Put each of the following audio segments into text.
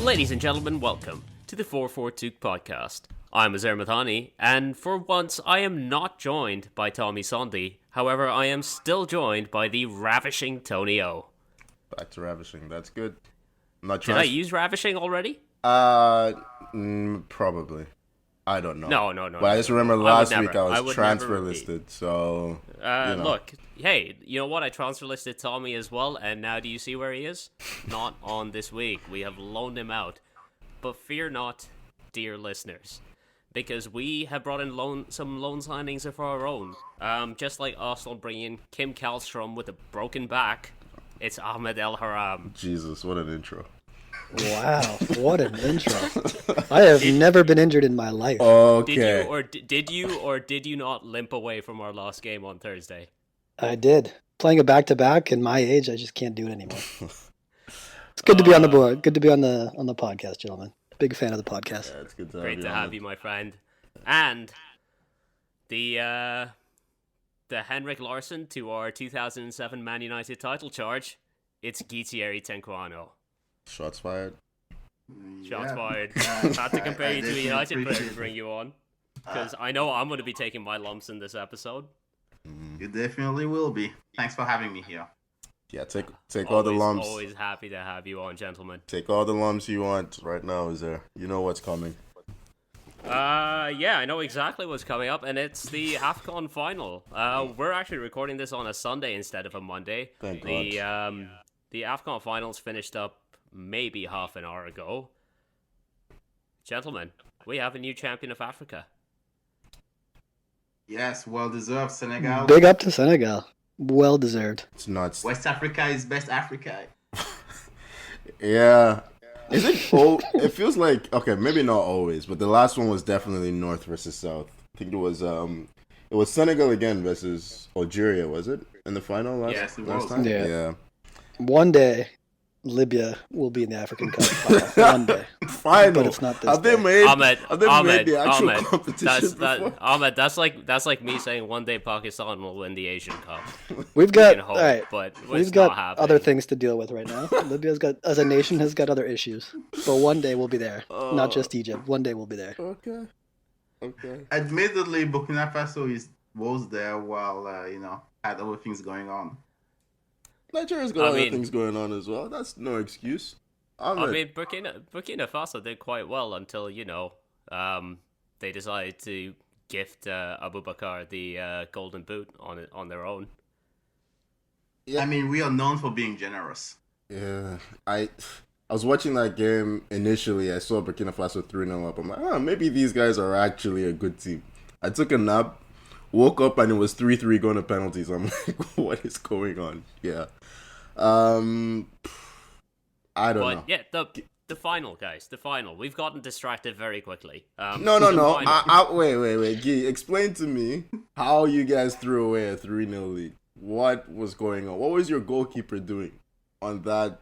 Ladies and gentlemen, welcome to the 442 podcast. I'm Azir Mathani, and for once I am not joined by Tommy Sondy. However, I am still joined by the ravishing Tony O. Back to ravishing, that's good. Did I use ravishing already? Probably. I don't know. No. But I just remember last week I I was would transfer never listed, so... Look, hey, you know what? I transfer listed Tommy as well, and now do you see where he is? Not on this week. We have loaned him out. But fear not, dear listeners, because we have brought in some loan signings of our own. Just like Arsenal bringing in Kim Kallstrom with a broken back, it's Ahmed Elharram. Jesus, what an intro. Wow, what an intro. I have never been injured in my life. Okay. Did you not limp away from our last game on Thursday? I did. Playing a back-to-back in my age, I just can't do it anymore. It's good to be on the board. Good to be on the podcast, gentlemen. Big fan of the podcast. Yeah, it's good to Great have to you have you, my friend. And the Henrik Larsson to our 2007 Man United title charge, it's Guitieri Tenkouano. Shots fired. Shots fired. Had to compare you to a United player to bring you on. Because I know I'm going to be taking my lumps in this episode. You definitely will be. Thanks for having me here. Yeah, take all the lumps. Always happy to have you on, gentlemen. Take all the lumps you want right now, is there? You know what's coming. Yeah, I know exactly what's coming up, and it's the AFCON final. We're actually recording this on a Sunday instead of a Monday. Thank God. The AFCON finals finished up maybe half an hour ago. Gentlemen, we have a new champion of Africa. Yes, well deserved, Senegal. Big up to Senegal. Well deserved. It's nuts. West Africa is best Africa. Yeah. Is it? It feels like, okay, maybe not always, but the last one was definitely North versus South. I think it was Senegal again versus Algeria, was it? In the final last time? Yeah. One day, Libya will be in the African Cup final. One day. Final. But it's not this Have they day. made the actual competition before? Ahmed, that's like me saying one day Pakistan will win the Asian Cup. We've got Hope, all right. but We've got other things to deal with right now. Libya's got, as a nation, has got other issues. But one day we'll be there. Not just Egypt. One day we'll be there. Okay. Admittedly, Burkina Faso was there while had other things going on. Nigeria's got other things going on as well. That's no excuse. Burkina Faso did quite well until they decided to gift Abubakar the golden boot on their own. Yeah. I mean, we are known for being generous. Yeah, I was watching that game initially. I saw Burkina Faso 3-0 up. I'm like, maybe these guys are actually a good team. I took a nap, woke up, and it was 3-3 going to penalties. I'm like, what is going on? Yeah. I don't know. Yeah, the final, guys. The final. We've gotten distracted very quickly. No. Wait. Guy, explain to me how you guys threw away a 3-0 lead. What was going on? What was your goalkeeper doing on that?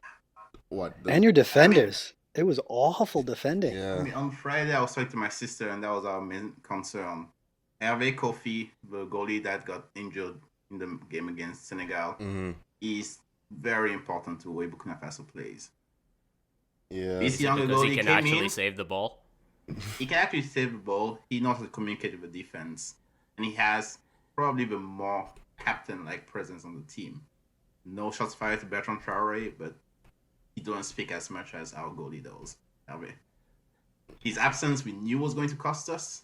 And your defenders. It was awful defending. Yeah. I mean, on Friday, I was talking to my sister, and that was our main concern. Hervé Kofi, the goalie that got injured in the game against Senegal, is very important to the way Burkina Faso plays. Yeah. This younger goalie he can actually save the ball. He can actually save the ball. He knows how to communicate with the defense, and he has probably the more captain-like presence on the team. No shots fired to Bertrand Traoré, but he doesn't speak as much as our goalie does. His absence, we knew was going to cost us.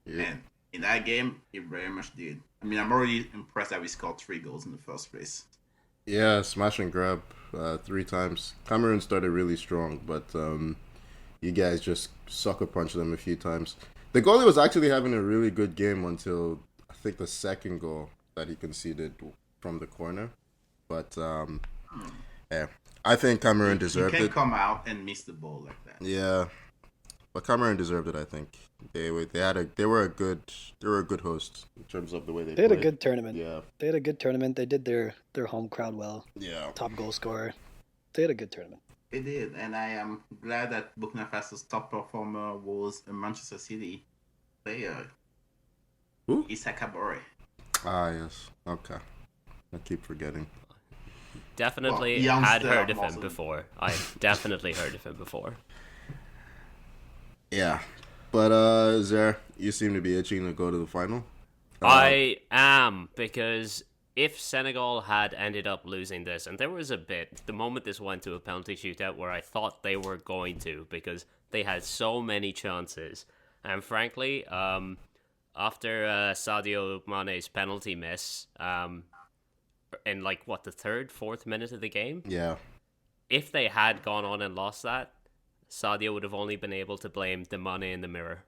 Yeah. And in that game, it very much did. I mean, I'm already impressed that we scored 3 goals in the first place. Yeah, smash and grab 3 times. Cameroon started really strong, but you guys just sucker punched them a few times. The goalie was actually having a really good game until, I think, the second goal that he conceded from the corner. But, yeah, I think Cameroon deserved it. You can't come out and miss the ball like that. Yeah, but Cameroon deserved it, I think. They were a good host in terms of the way they had played. a good tournament. Yeah, they had a good tournament. They did their home crowd well. Yeah, top goal scorer. They had a good tournament. They did, and I am glad that Burkina Faso's top performer was a Manchester City player. Who? Issa Kabore. Ah, yes. Okay, I keep forgetting. Definitely Well, had youngster, heard of him also. before. I definitely heard of him before. Yeah. But, Zer, you seem to be itching to go to the final. I am, because if Senegal had ended up losing this, and there was a bit, the moment this went to a penalty shootout where I thought they were going to, because they had so many chances. And frankly, after Sadio Mane's penalty miss, in like, what, the third, fourth minute of the game? Yeah. If they had gone on and lost that, Sadio would have only been able to blame the money in the mirror.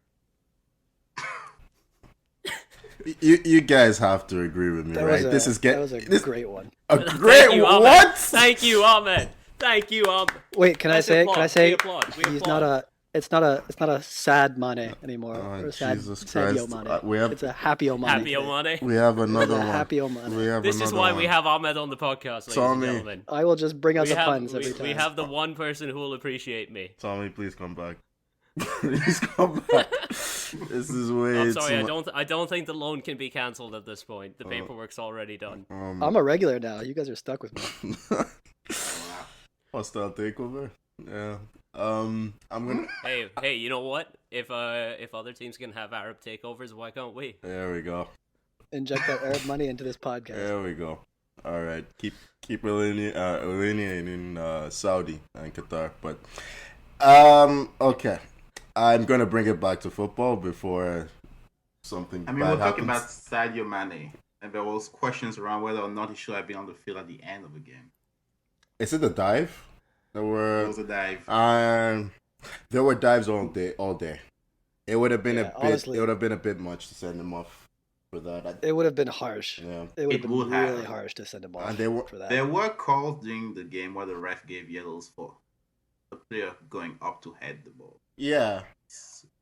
You guys have to agree with me, right? That was a great one. A great Thank you, Ahmed. what? Thank you, Ahmed. Thank you, Ahmed. Wait, can I Let's say? applaud. Can I say? We applaud. We He's applaud. not a. It's not a sad Mane anymore. Oh, or a sad Jesus Sadio Christ. Mane. We have- It's a happy Mane. Happy today. Mane. We have another one. Happy Mane. We have This is another why one. we have Ahmed on the podcast, ladies Tommy. and gentlemen. I will just bring out We the have, puns every time. we have the one person who will appreciate me. Tommy, please come back. Please come back. This is way I'm sorry, too I don't think the loan can be cancelled at this point. The paperwork's already done. I'm a regular now. You guys are stuck with me. Hostile takeover. Yeah. I'm gonna. Hey, you know what? If other teams can have Arab takeovers, why can't we? There we go. Inject that Arab money into this podcast. There we go. All right. Keep alienating Saudi and Qatar, but okay. I'm gonna bring it back to football before something I mean, bad we're talking about happens. Sadio Mane, and there was questions around whether or not he should have been on the field at the end of the game. Is it the dive? There There were was a dive. there were dives all day. It would have been Yeah, a bit. honestly. It would have been a bit much to send him off for that. It would have been harsh. Yeah. It would It have would been have. really harsh to send him off And they were- for that. There were calls during the game where the ref gave yellows for the player going up to head the ball. Yeah.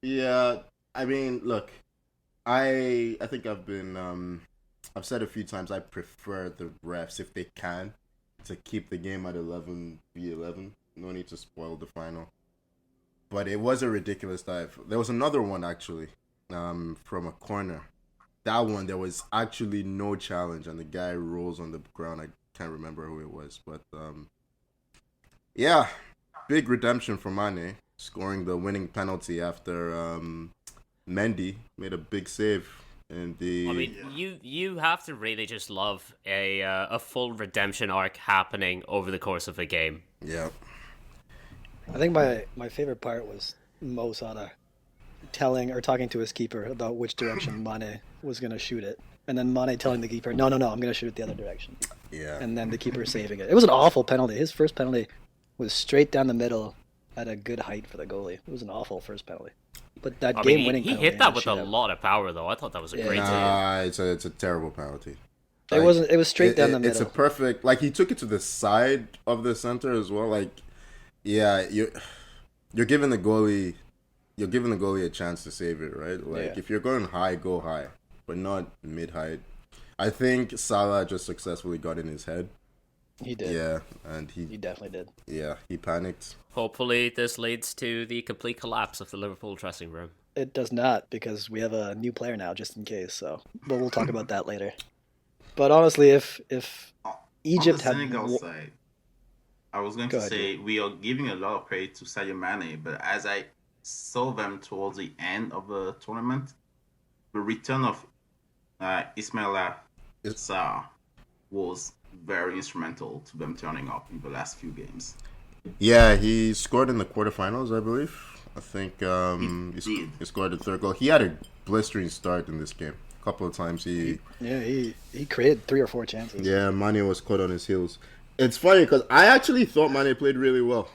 Yeah. I mean, look, I think I've been I've said a few times I prefer the refs if they can to keep the game at 11v11. No need to spoil the final. But it was a ridiculous dive. There was another one actually, from a corner. That one there was actually no challenge, and the guy rolls on the ground. I can't remember who it was, but yeah, big redemption for Mane, scoring the winning penalty after Mendy made a big save in the. I mean, you have to really just love a full redemption arc happening over the course of a game. Yeah. I think my favorite part was Mo Salah talking to his keeper about which direction Mane was going to shoot it. And then Mane telling the keeper, no, I'm going to shoot it the other direction. Yeah. And then the keeper saving it. It was an awful penalty. His first penalty was straight down the middle at a good height for the goalie. It was an awful first penalty. But that I mean, game-winning he penalty hit in that the with a shootout, lot of power, though. I thought that was a Yeah. great save. Nah, it's a terrible penalty. It wasn't. It was straight down the It's middle. a perfect. Like he took it to the side of the center as well. Like, yeah, you're giving the goalie a chance to save it, right? Like Yeah. if you're going high, go high, but not mid height. I think Salah just successfully got in his head. He did. Yeah, and He definitely did. he panicked. Hopefully, this leads to the complete collapse of the Liverpool dressing room. It does not, because we have a new player now, just in case. So, but we'll talk about that later. But honestly, if Egypt on the had Senegal side, I was going Go to ahead, say we are giving a lot of credit to Sadio Mane, but as I saw them towards the end of the tournament, the return of Ismaila Sarr was very instrumental to them turning up in the last few games. Yeah, he scored in the quarterfinals, I believe. I think did. he scored the third goal. He had a blistering start in this game. A couple of times he created 3 or 4 chances. Yeah, Mane was caught on his heels. It's funny because I actually thought Mane played really well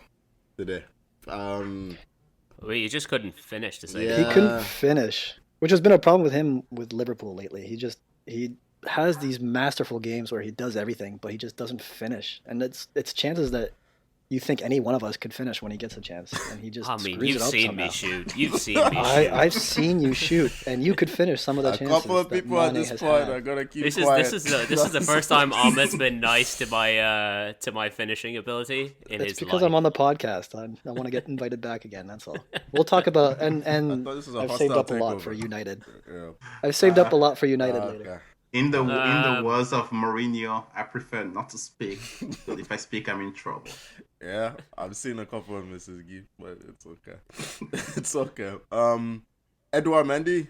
today. Well, you just couldn't finish to say Yeah. that. He couldn't finish, which has been a problem with him with Liverpool lately. He has these masterful games where he does everything, but he just doesn't finish. And it's chances that you think any one of us could finish when he gets a chance, and he just I mean, screws you've it up seen somehow. me shoot. You've seen me shoot. I've seen you shoot, and you could finish some of the A chances. couple of that people at Mane this has point had. are gonna keep This quiet. is the first time Ahmed's been nice to my finishing ability in It's his because life. I'm on the podcast. I want to get invited back again. That's all. We'll talk about and thought this was a I've saved hostile up a lot takeover. for United. Yeah. I've saved up a lot for United later. Okay. In the words of Mourinho, I prefer not to speak. But if I speak, I'm in trouble. Yeah, I've seen a couple of misses, Guy, but it's okay. It's okay. Edouard Mendy,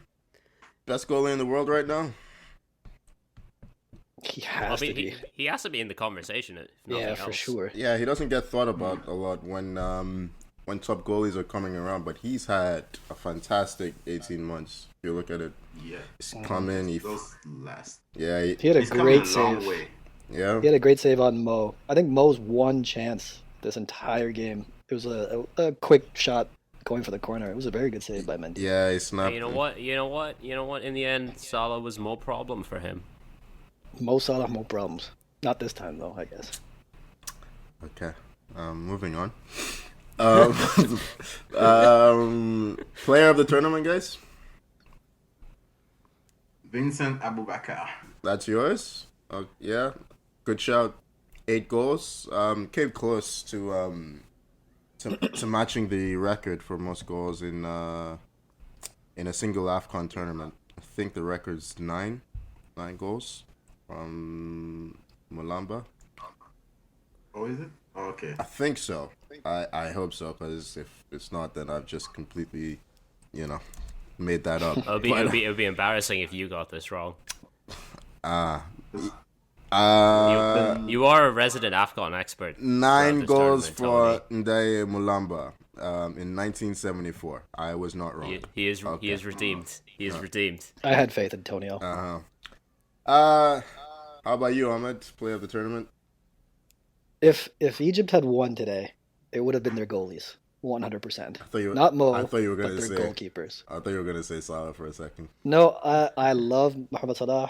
best goalie in the world right now. He has to be. He has to be in the conversation. If nothing else. For sure. Yeah, he doesn't get thought about a lot when top goalies are coming around, but he's had a fantastic 18 months. If you look at it, Yeah, he's coming. those last. Yeah, He had a He's coming great a long save. way. yeah. He had a great save on Mo. I think Mo's one chance this entire game. It was a quick shot going for the corner. It was a very good save by Mendy. Yeah, he snapped. You know what? In the end, Salah was no problem for him. Mo Salah, no problems. Not this time though, I guess. Okay. Moving on. Player of the tournament, guys. Vincent Abubakar. That's yours. Yeah, good shout. 8 goals. Came close to matching the record for most goals in a single AFCON tournament. I think the record's 9 goals from Mulamba. Oh, is it? Oh, okay. I think so. I hope so, because if it's not, then I've just completely, made that up. It would be embarrassing if you got this wrong. You are a resident AFCON expert. 9 goals for Tony. Ndaye Mulamba in 1974. I was not wrong. He is redeemed. He is redeemed. I had faith in Antonio. How about you, Ahmed? Player of the tournament? If Egypt had won today, it would have been their goalies, 100%. Not Mo, I thought you were but gonna their say goalkeepers. I thought you were gonna say Salah for a second. No, I love Mohamed Salah.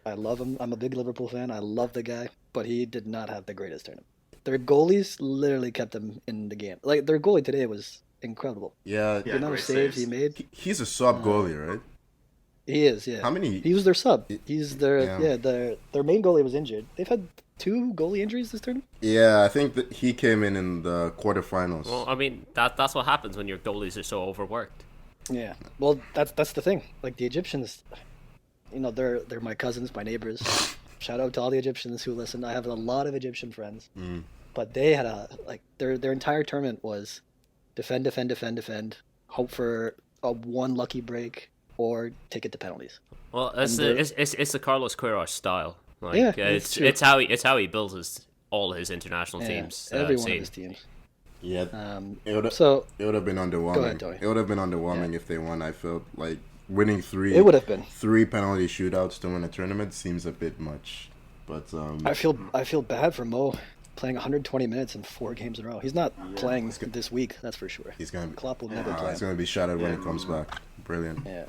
I love him. I'm a big Liverpool fan. I love the guy, but he did not have the greatest tournament. Their goalies literally kept them in the game. Like their goalie today was incredible. Yeah, The amount of saves he made. he's a sub goalie, right? He is, yeah. How many? He was their sub. He's their Yeah. their main goalie was injured. They've had 2 goalie injuries this tournament. Yeah, I think that he came in the quarterfinals. Well, I mean that's what happens when your goalies are so overworked. Yeah. Well, that's the thing. Like the Egyptians, they're my cousins, my neighbors. Shout out to all the Egyptians who listen. I have a lot of Egyptian friends. But they had their entire tournament was defend, hope for a one lucky break or take it to penalties. Well, it's the Carlos Queiroz style. Like Yeah, it's true. it's how he builds all his international teams. Every one team. of his teams. Yeah, it would have been underwhelming. Go ahead, Tony. It would have been underwhelming if they won. I felt like winning 3. It would have been. 3 penalty shootouts to win a tournament seems a bit much. But I feel bad for Mo playing 120 minutes in 4 games in a row. He's not playing this week, that's for sure. he's gonna Klopp will never play he's him. gonna be shattered when he comes back. Brilliant. Yeah.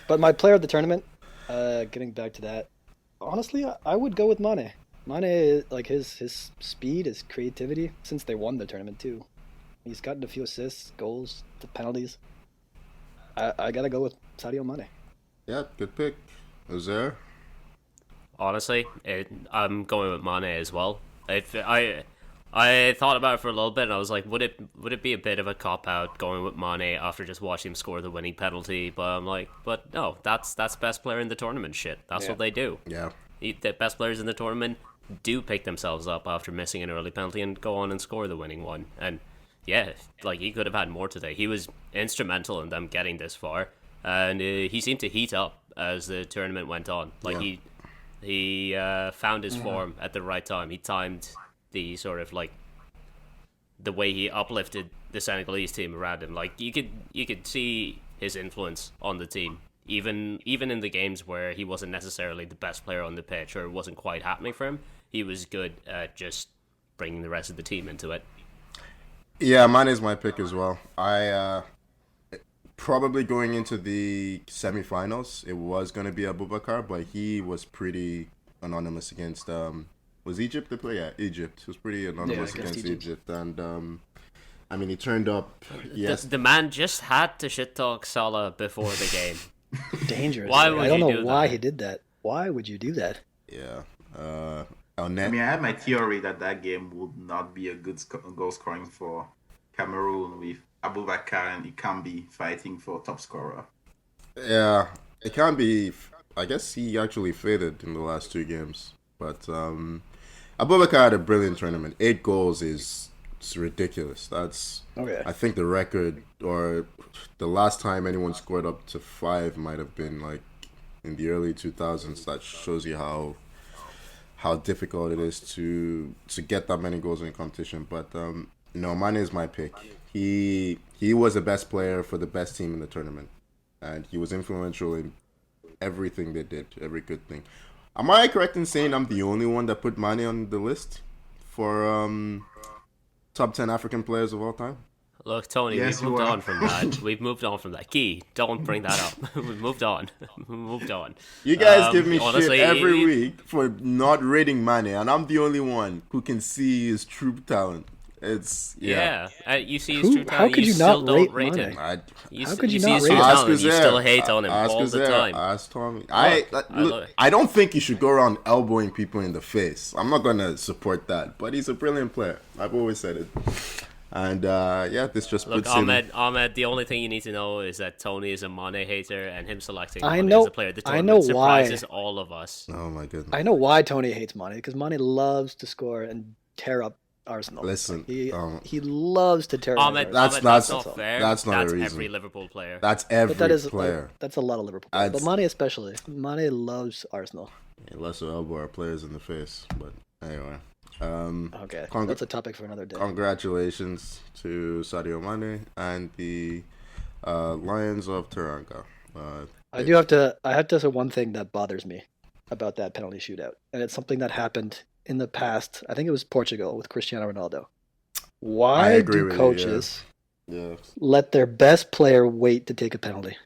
But my player of the tournament, getting back to that, honestly, I would go with Mane. Mane, like his speed, his creativity, since they won the tournament too. He's gotten a few assists, goals, the penalties. I gotta go with Sadio Mane. Yeah, good pick. Uzair? Honestly, I'm going with Mane as well. I thought about it for a little bit, and I was like, would it be a bit of a cop out going with Mane after just watching him score the winning penalty? But I'm like, but no, that's best player in the tournament shit. That's what they do. Yeah. The best players in the tournament do pick themselves up after missing an early penalty and go on and score the winning one. And yeah, like he could have had more today. He was instrumental in them getting this far, and he seemed to heat up as the tournament went on. Like he found his form at the right time. He timed the sort of like the way he uplifted the Senegalese team around him. Like you could see his influence on the team. Even in the games where he wasn't necessarily the best player on the pitch or it wasn't quite happening for him, he was good at just bringing the rest of the team into it. Yeah, mine is my pick as well. I probably going into the semifinals, it was going to be Abubakar, but he was pretty anonymous against was Egypt the play? Yeah, Egypt. He was pretty anonymous against Egypt. And I mean, he turned up. Yes, the man just had to shit talk Salah before the game. Dangerous. Why would I don't you know do why that? he did that. Why would you do that? Yeah. I mean, I had my theory that game would not be a good goal scoring for Cameroon with Abubakar and Ikambi fighting for top scorer. Yeah, it can't be I guess he actually faded in the last 2 games. But Abubakar had a brilliant tournament. 8 goals is it's ridiculous. That's I think the record, or the last time anyone scored up to 5 might have been like in the early 2000s. That shows you how difficult it is to get that many goals in a competition. But no, Mane is my pick. He was the best player for the best team in the tournament, and he was influential in everything they did, every good thing. Am I correct in saying I'm the only one that put Mane on the list for top 10 African players of all time? Look, Tony, Yes, we've moved you are. on from that. We've moved on from that. Key, don't bring that up. We've moved on. We moved on. You guys give me honestly, shit every week for not rating Mane, and I'm the only one who can see his true talent. It's Yeah, you see his true How talent, could you you still not don't rate rate him. Mane? You How could you see not his rate true him? talent, you still hate on him all the time. Ask Tommy. look- I don't think you should go around elbowing people in the face. I'm not gonna support that, but he's a brilliant player. I've always said it. And this just Look, puts him. Ahmed, the only thing you need to know is that Tony is a Mane hater, and him selecting I Mane know- as a player of the I tournament know why. surprises all of us. Oh my goodness. I know why Tony hates Mane, because Mane loves to score and tear up Arsenal. Listen, he loves to tear up Ahmed, Arsenal. That's not fair. that's not a That's reason. every Liverpool player. That's every But that is player. that's a lot of Liverpool players. But That's- Mane especially. Mane loves Arsenal. Unless we elbow our players in the face. But anyway. Okay, that's a topic for another day. Congratulations to Sadio Mane and the Lions of Teranga. I have to say one thing that bothers me about that penalty shootout, and it's something that happened in the past. I think it was Portugal with Cristiano Ronaldo. I Why agree do with you, coaches Yeah. let their best player wait to take a penalty?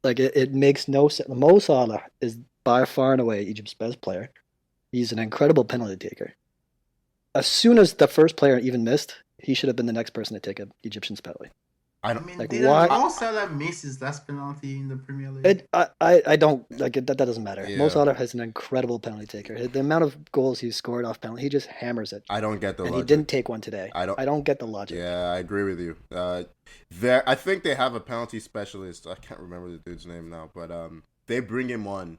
Like it makes no sense. Mo Salah is by far and away Egypt's best player. He's an incredible penalty taker. As soon as the first player even missed, he should have been the next person to take an Egyptian's penalty. I I don't. mean, Like, didn't why- Mo Salah miss his last penalty in the Premier League? I don't like it. That doesn't matter. Yeah. Mo Salah is an incredible penalty taker. The amount of goals he's scored off penalty, he just hammers it. I don't get the And logic. he didn't take one today. I don't- I don't get the logic. Yeah, I agree with you. I think they have a penalty specialist. I can't remember the dude's name now, but they bring him on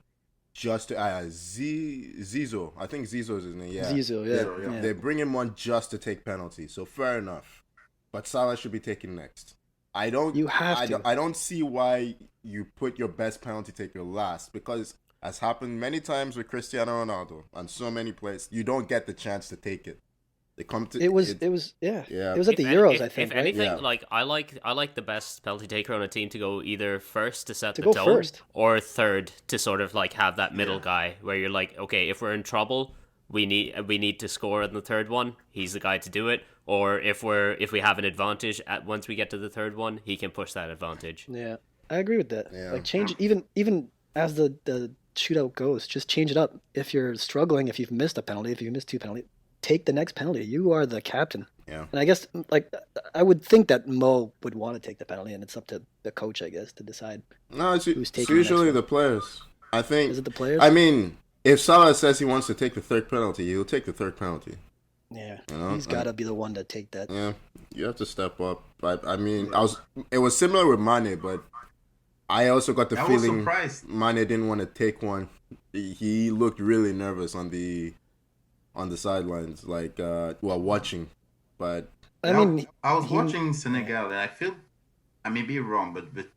just to Zizo. I think Zizo is his name. Yeah, Zizou, yeah. They bring him on just to take penalties. So fair enough, but Salah should be taken next. I don't. You have to. I don't see why you put your best penalty taker last, because as happened many times with Cristiano Ronaldo and so many players, you don't get the chance to take it. They come to It was at the Euros, I think, If right? anything, Yeah. like I like the best penalty taker on a team to go either first to set To the go tone, first. or third to sort of like have that middle guy where you're like, okay, if we're in trouble, we need to score in the third one. He's the guy to do it. Or if we have an advantage once we get to the third one, he can push that advantage. Yeah, I agree with that. Yeah. Like change even as the shootout goes, just change it up. If you're struggling, if you've missed a penalty, if you missed 2 penalties, take the next penalty. You are the captain. Yeah. And I guess like I would think that Mo would want to take the penalty, and it's up to the coach, I guess, to decide. No, it's Who's it's taking the next usually one? the players. I think. Is it the players? I mean, if Salah says he wants to take the third penalty, he'll take the third penalty. Yeah, You know, he's got to be the one to take that. Yeah, you have to step up. I mean, it was similar with Mane, but I also got the I was feeling surprised. Mane didn't want to take one. He looked really nervous on the sidelines, like while watching. But I mean, I was he- watching Senegal, and I feel I may be wrong, but the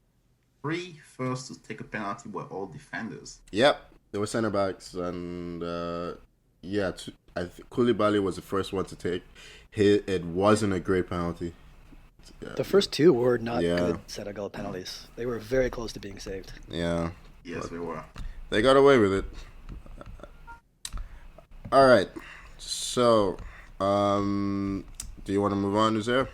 3 first to take a penalty were all defenders. yep, there were center backs, and Koulibaly was the first one to take. It wasn't a great penalty. Yeah, the first 2 were not Yeah. good Senegal penalties. They were very close to being saved. yeah. Yes, they were. They got away with it. All right. So, do you want to move on, Uzair?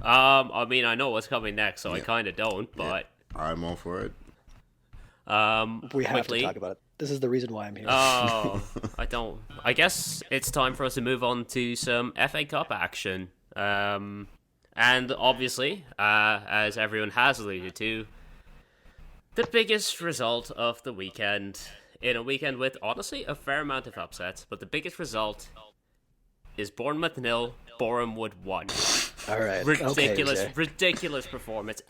I mean, I know what's coming next, so I kind of don't. But I'm all for it. We have quickly, to talk about it. This is the reason why I'm here. Oh, I don't. I guess it's time for us to move on to some FA Cup action. And obviously, as everyone has alluded to, the biggest result of the weekend, in a weekend with, honestly, a fair amount of upsets, but the biggest result is Bournemouth 0, Bournemouth 1. All right. Ridiculous, Okay, ridiculous performance.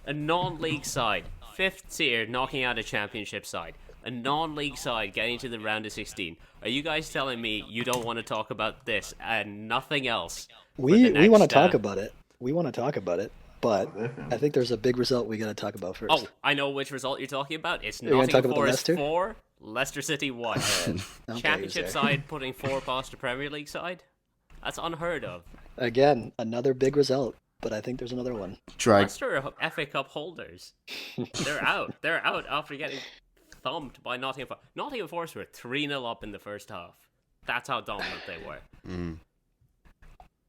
A non-league side fifth tier knocking out a championship side, a non-league side getting to the round of 16. Are you guys telling me you don't want to talk about this and nothing else? We want to talk about it. We want to talk about it, but Definitely. I think there's a big result we got to talk about first. Oh, I know which result you're talking about. It's gonna talk Nottingham about Forest Leicester? 4, Leicester City 1. Okay, Championship Jose. side putting 4 past the Premier League side? That's unheard of. Again, another big result, but I think there's another one. Try. Leicester are FA Cup holders. They're out. They're out after getting thumped by Nottingham Forest. Nottingham Forest were 3-0 up in the first half. That's how dominant they were.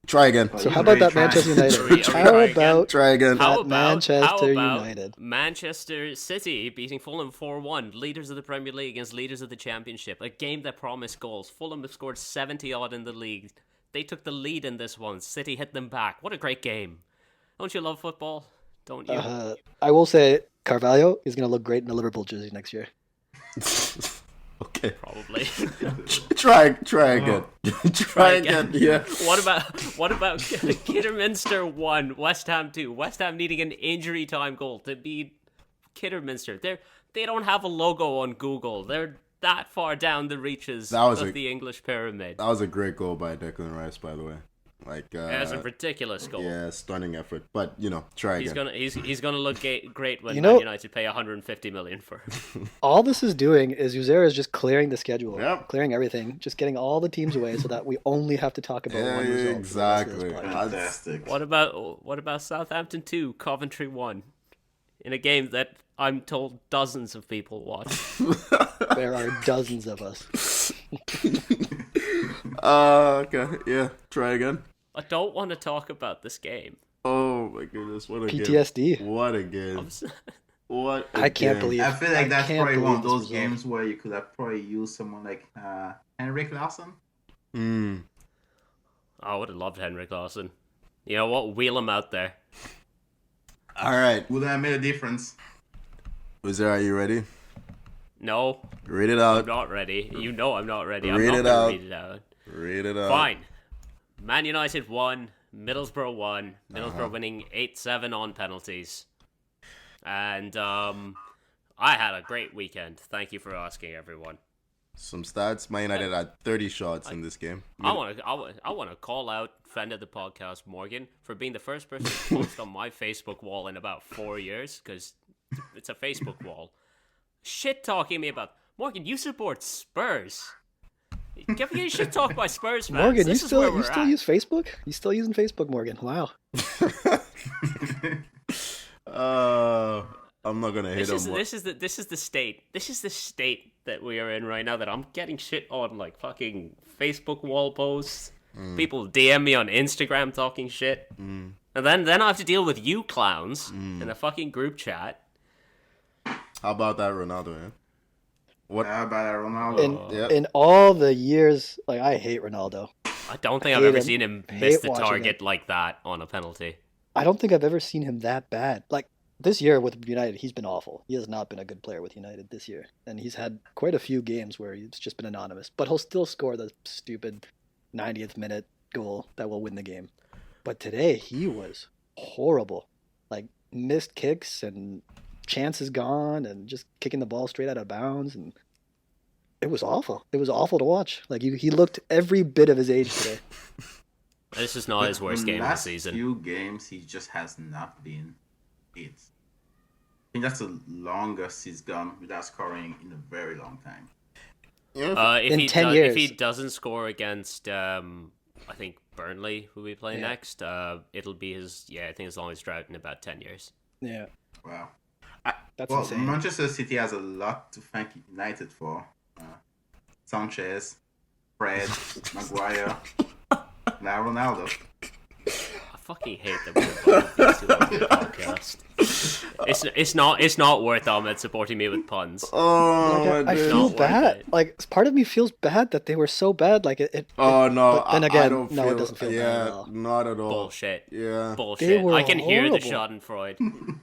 Try again. So how about that Manchester United? How about Try again. How That about Manchester United? Manchester City beating Fulham 4-1, leaders of the Premier League against leaders of the Championship, a game that promised goals. Fulham have scored 70-odd in the league. They took the lead in this one. City hit them back. What a great game. Don't you love football? Don't you? I will say Carvalho is going to look great in a Liverpool jersey next year. Okay. Probably. Try again. Try again. Yeah. What about Kidderminster 1, West Ham 2? West Ham needing an injury time goal to beat Kidderminster. They don't have a logo on Google. They're that far down the reaches of the English pyramid. That was a great goal by Declan Rice, by the way. Like, That's a ridiculous goal. yeah, stunning effort. But try again. He's gonna look great when You Man know- United pay 150 million for him. All this is doing is Uzera is just clearing the schedule, Yep. clearing everything, just getting all the teams away so that we only have to talk about Yeah, one result. for the rest of this exactly. podcast. Fantastic. What about Southampton 2, Coventry 1, in a game that I'm told dozens of people watch? There are dozens of us. Okay. Yeah. Try again. I don't want to talk about this game. Oh my goodness! What a PTSD. game! What a game! What? I can't believe. I feel like that's can't probably one of believe those this result. games where you could have probably used someone like Henrik Larsson. I would have loved Henrik Larsson. You know what? Wheel him out there. All right. Would have made a difference. Are you ready? No, Read it I'm out. not ready. You know I'm not ready. I'm Read not it gonna out. read it out. Read it out. Fine. Man United won. Middlesbrough won. Middlesbrough winning 8-7 on penalties. And I had a great weekend. Thank you for asking, everyone. Some stats. Man United had 30 shots in this game. I want to call out friend of the podcast Morgan for being the first person to post on my Facebook wall in about 4 years, because it's a Facebook wall. Shit talking me about Morgan. You support Spurs. Get me shit talked by Spurs fans. Morgan, This you is where still we're at. use Facebook? You still using Facebook, Morgan? Wow. I'm not gonna hit him. This is the state that we are in right now. That I'm getting shit on like fucking Facebook wall posts. People DM me on Instagram talking shit, and then I have to deal with you clowns in a fucking group chat. How about that Ronaldo? Eh? What? How about Ronaldo? Yep. In all the years, like I hate Ronaldo. I don't think I've Hate ever him. seen him Hate miss the watching target like that on a penalty. I don't think I've ever seen him that bad. Like this year with United, he's been awful. He has not been a good player with United this year, and he's had quite a few games where he's just been anonymous. But he'll still score the stupid 90th minute goal that will win the game. But today he was horrible. Like missed kicks and chances gone, and just kicking the ball straight out of bounds, and it was awful. It was awful to watch. Like he looked every bit of his age today. This is not his worst game of the last season. few games, he just has not been it. I think that's the longest he's gone without scoring in a very long time. In 10 years. If he doesn't score against, I think Burnley, who we play Yeah. next, it'll be his. Yeah, I think his longest drought in about 10 years. Yeah, Wow. that's Well, insane. Manchester City has a lot to thank United for. Sanchez, Fred, Maguire, now Ronaldo. I fucking hate that we're both these two on the podcast. It's not worth Ahmed supporting me with puns. Oh Like, my I goodness. feel Not bad. worth it. Like part of me feels bad that they were so bad. Like it Oh no! But then I again, don't no, feel, it doesn't feel bad yeah, at all. not at all. Bullshit. Yeah. Bullshit. were I can hear the horrible. Schadenfreude.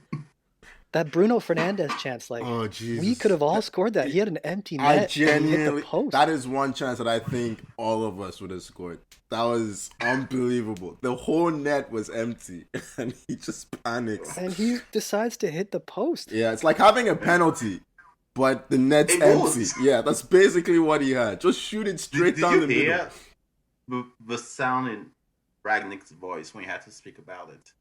that Bruno Fernandes chance, like Oh Jesus! we could have all scored that. He had an empty net. I and he hit genuinely, the post. that is one chance that I think all of us would have scored. That was unbelievable. The whole net was empty, and he just panics. And he decides to hit the post. Yeah, it's like having a penalty, but the net's It empty. was. Yeah, that's basically what he had. Just shoot it straight Did down you the middle. hear the sound in Ragnick's voice when he had to speak about it?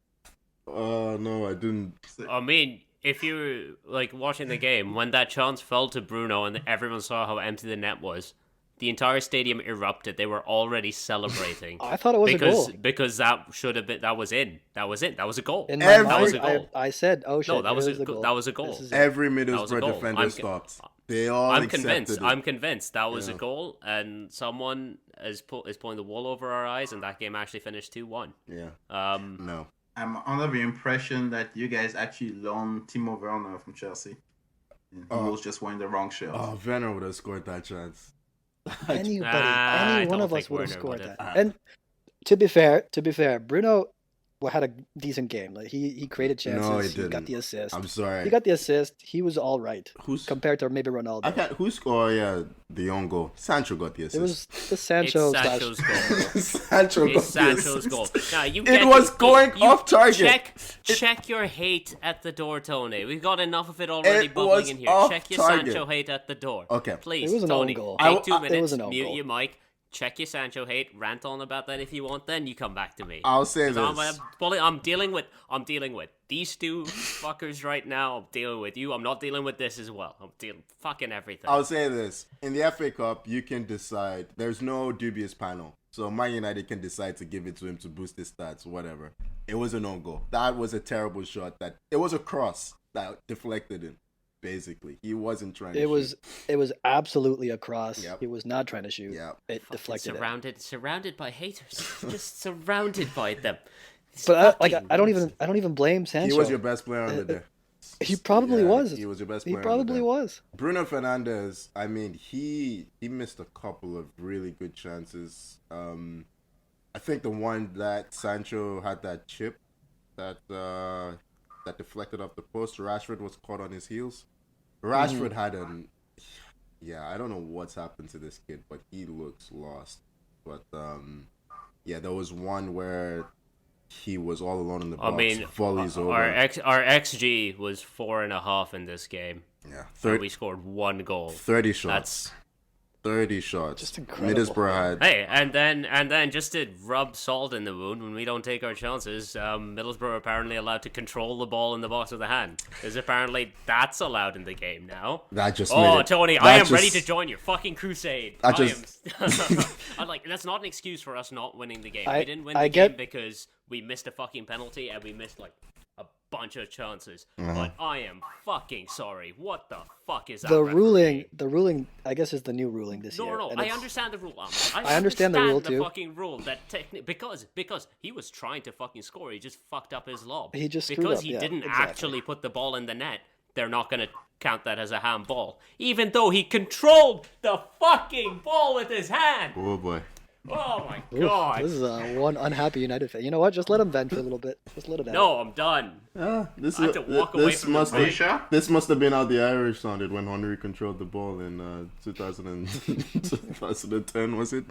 No, I didn't. I mean, if you were like watching the game, when that chance fell to Bruno and everyone saw how empty the net was, the entire stadium erupted. They were already celebrating. I thought it was a goal. Because that should have been, that was in. That was it. That was a goal. In my Every- That was mind, a goal. I said, "Oh shit!" No, that was it a goal. that was a goal. This is it. Every was a Middlesbrough goal. defender stopped. They all I'm accepted convinced. it. I'm convinced that was a Yeah. goal, and someone is pulling the wool over our eyes, and that game actually finished 2-1. Yeah. Um, No. I'm under the impression that you guys actually loaned Timo Werner from Chelsea. And he was just wearing the wrong shirt. Oh, Werner would have scored that chance. Anybody, I any one don't of us think would have Werner scored would've. that. And to be fair, Bruno had a decent game. Like he created chances. No, he He didn't. got the assist. I'm sorry. He got the assist. He was all right Who's compared to maybe Ronaldo. I can't. Who scored? Yeah, the own goal. Sancho got the assist. It was the Sancho. it's Sancho's goal. Sancho got It's the Sancho's assist. goal. Now, you It get was going you off target. Check your hate at the door, Tony. We've got enough of it already It bubbling was in here. off Check your target. Sancho hate at the door. Okay. Please, It was an own Tony. goal. Take 2 It minutes. was an own Mute goal. your mic. Check your Sancho hate. Rant on about that if you want. Then you come back to me. I'll say 'Cause this. I'm dealing with these two fuckers right now. I'm dealing with you. I'm not dealing with this as well. I'm dealing fucking everything. I'll say this. In the FA Cup, you can decide. There's no dubious panel. So Man United can decide to give it to him to boost his stats, whatever. It was an own goal. That was a terrible shot. It was a cross that deflected him. Basically, he wasn't trying to shoot. It was absolutely a cross. Yep. He was not trying to shoot. Yep. It deflected it. surrounded by haters. Just surrounded by them. It's But I fucking don't even blame Sancho. He was your best player on the day. He probably Yeah, was. He was your best He player. on the probably day. was. Bruno Fernandes, I mean, he missed a couple of really good chances. I think the one that Sancho had that chip that deflected off the post, Rashford was caught on his heels. Rashford had I don't know what's happened to this kid, but he looks lost. But there was one where he was all alone in the box. I mean, volleys over. our XG was 4.5 in this game. Yeah, And we scored 1 goal. 30 shots. That's 30 shots. Just incredible. Middlesbrough had. hey, and then just to rub salt in the wound, when we don't take our chances, Middlesbrough are apparently allowed to control the ball in the box with a hand. Because apparently that's allowed in the game now. That just Oh, made it. Tony, that I am just- ready to join your fucking crusade. I just- I'm like, that's not an excuse for us not winning the game. I- We didn't win I the get- game because we missed a fucking penalty and we missed like a bunch of chances. Uh-huh. But I am fucking sorry. What the fuck is that? The referee? ruling, I guess, is the new ruling this year. No, and I it's- understand the rule. I understand the rule, too. Fucking rule that because he was trying to fucking score, he just fucked up his lob. He just screwed because up, he yeah, didn't exactly. actually put the ball in the net. They're not gonna count that as a handball, even though he controlled the fucking ball with his hand. Oh boy. Oh my Oof, god! this is one unhappy United fan. You know what? Just let him vent for a little bit. Just let it out. No, I'm done. This I have to walk away from the must Are you sure? This must have been how the Irish sounded when Henry controlled the ball in 2010, was it?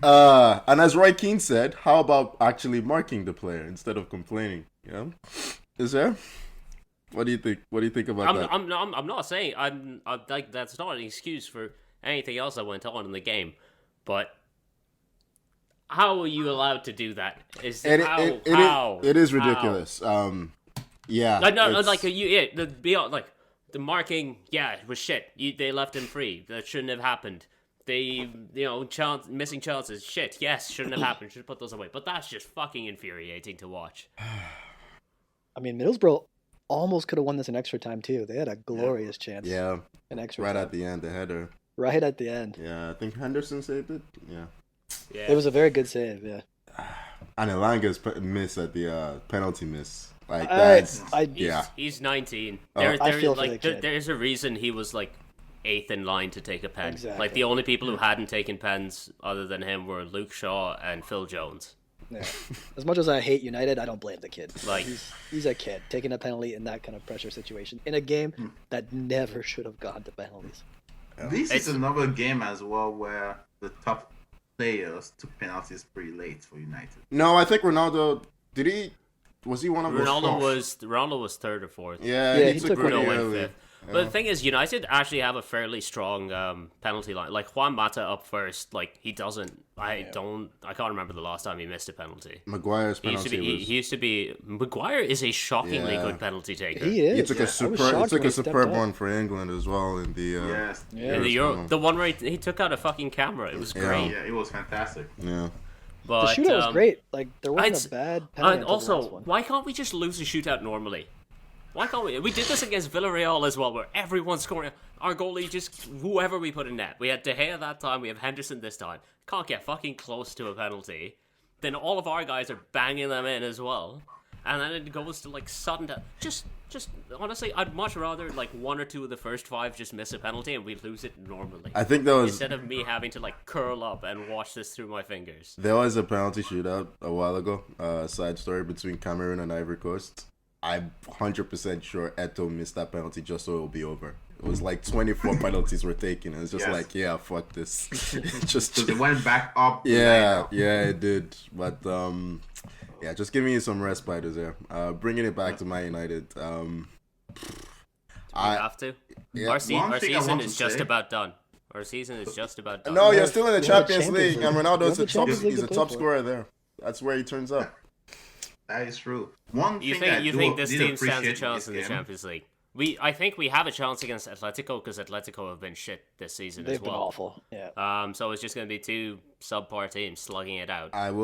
And as Roy Keane said, how about actually marking the player instead of complaining? Yeah, is there? What do you think? What do you think about that? I'm not saying I'm like that's not an excuse for anything else that went on in the game, but how are you allowed to do that? It is ridiculous. Yeah. Like no, it's- like the marking. Yeah, it was shit. They left him free. That shouldn't have happened. They missing chances. Shit. Yes, shouldn't have happened. Should have put those away. But that's just fucking infuriating to watch. I mean, Middlesbrough almost could have won this in extra time too. They had a glorious chance. Yeah. In extra Right time. at the end, the header. Right at the end. Yeah, I think Henderson saved it. Yeah. Yeah. It was a very good save. Yeah. And Elanga's miss at the penalty miss. Like I- that's I- yeah. He's 19. I feel for the kid. There's a reason he was like 8th in line to take a pen. Exactly. Like the only people who hadn't taken pens other than him were Luke Shaw and Phil Jones. Yeah. As much as I hate United, I don't blame the kid. Like- he's a kid taking a penalty in that kind of pressure situation in a game that never should have gone to penalties. This It's- is another game as well where the top players took penalties pretty late for United. No, I think Ronaldo was he one of those? Ronaldo was third or fourth. Yeah, Yeah, he he took took pretty Bruno one went early. fifth. But the thing is, United actually have a fairly strong penalty line. Like Juan Mata up first, like he doesn't. I can't remember the last time he missed a penalty. Maguire's He used to penalty be. He used to be. Maguire is a shockingly Yeah. good penalty taker. He is. he took I a was superb, shocked when he stepped superb up. one for England as well in the Yes. Yeah. In the Euro. Euro, the one where he took out a fucking camera. It was Yeah. great. Yeah, it was fantastic. Yeah. But The shootout was great. Like there wasn't I'd- a bad penalty. And until the last also, one. why can't we just lose a shootout normally? Why can't we? We did this against Villarreal as well, where everyone's scoring. Our goalie just whoever we put in net. We had De Gea that time. We have Henderson this time. Can't get fucking close to a penalty. Then all of our guys are banging them in as well, and then it goes to like sudden death. Just honestly, I'd much rather like one or two of the first five just miss a penalty and we lose it normally. I think there was Instead of me having to like curl up and watch this through my fingers. a penalty shootout a while ago. Side story between Cameroon and Ivory Coast. I'm 100% sure Eto missed that penalty just so it'll be over. It was like 24 penalties were taken. And it's just Yes. like, yeah, fuck this. just So they went back up. yeah, it did. But yeah, just give me some respite there. Bringing it back to Man United. We have to. yeah. Our One thing I season want is to just say- about done. Our season is just about done. No, Yeah, you're still in the yeah, Champions Champions League, and League. Ronaldo's You a have the top. Champions League He's to a play top for. scorer there. That's where he turns up. That is true. One You thing think this did team stands a appreciate chance in in the this game- Champions League? I think we have a chance against Atletico because Atletico have been shit this season They've as been well. awful. Yeah. So it's just going to be two subpar teams slugging it out. But I if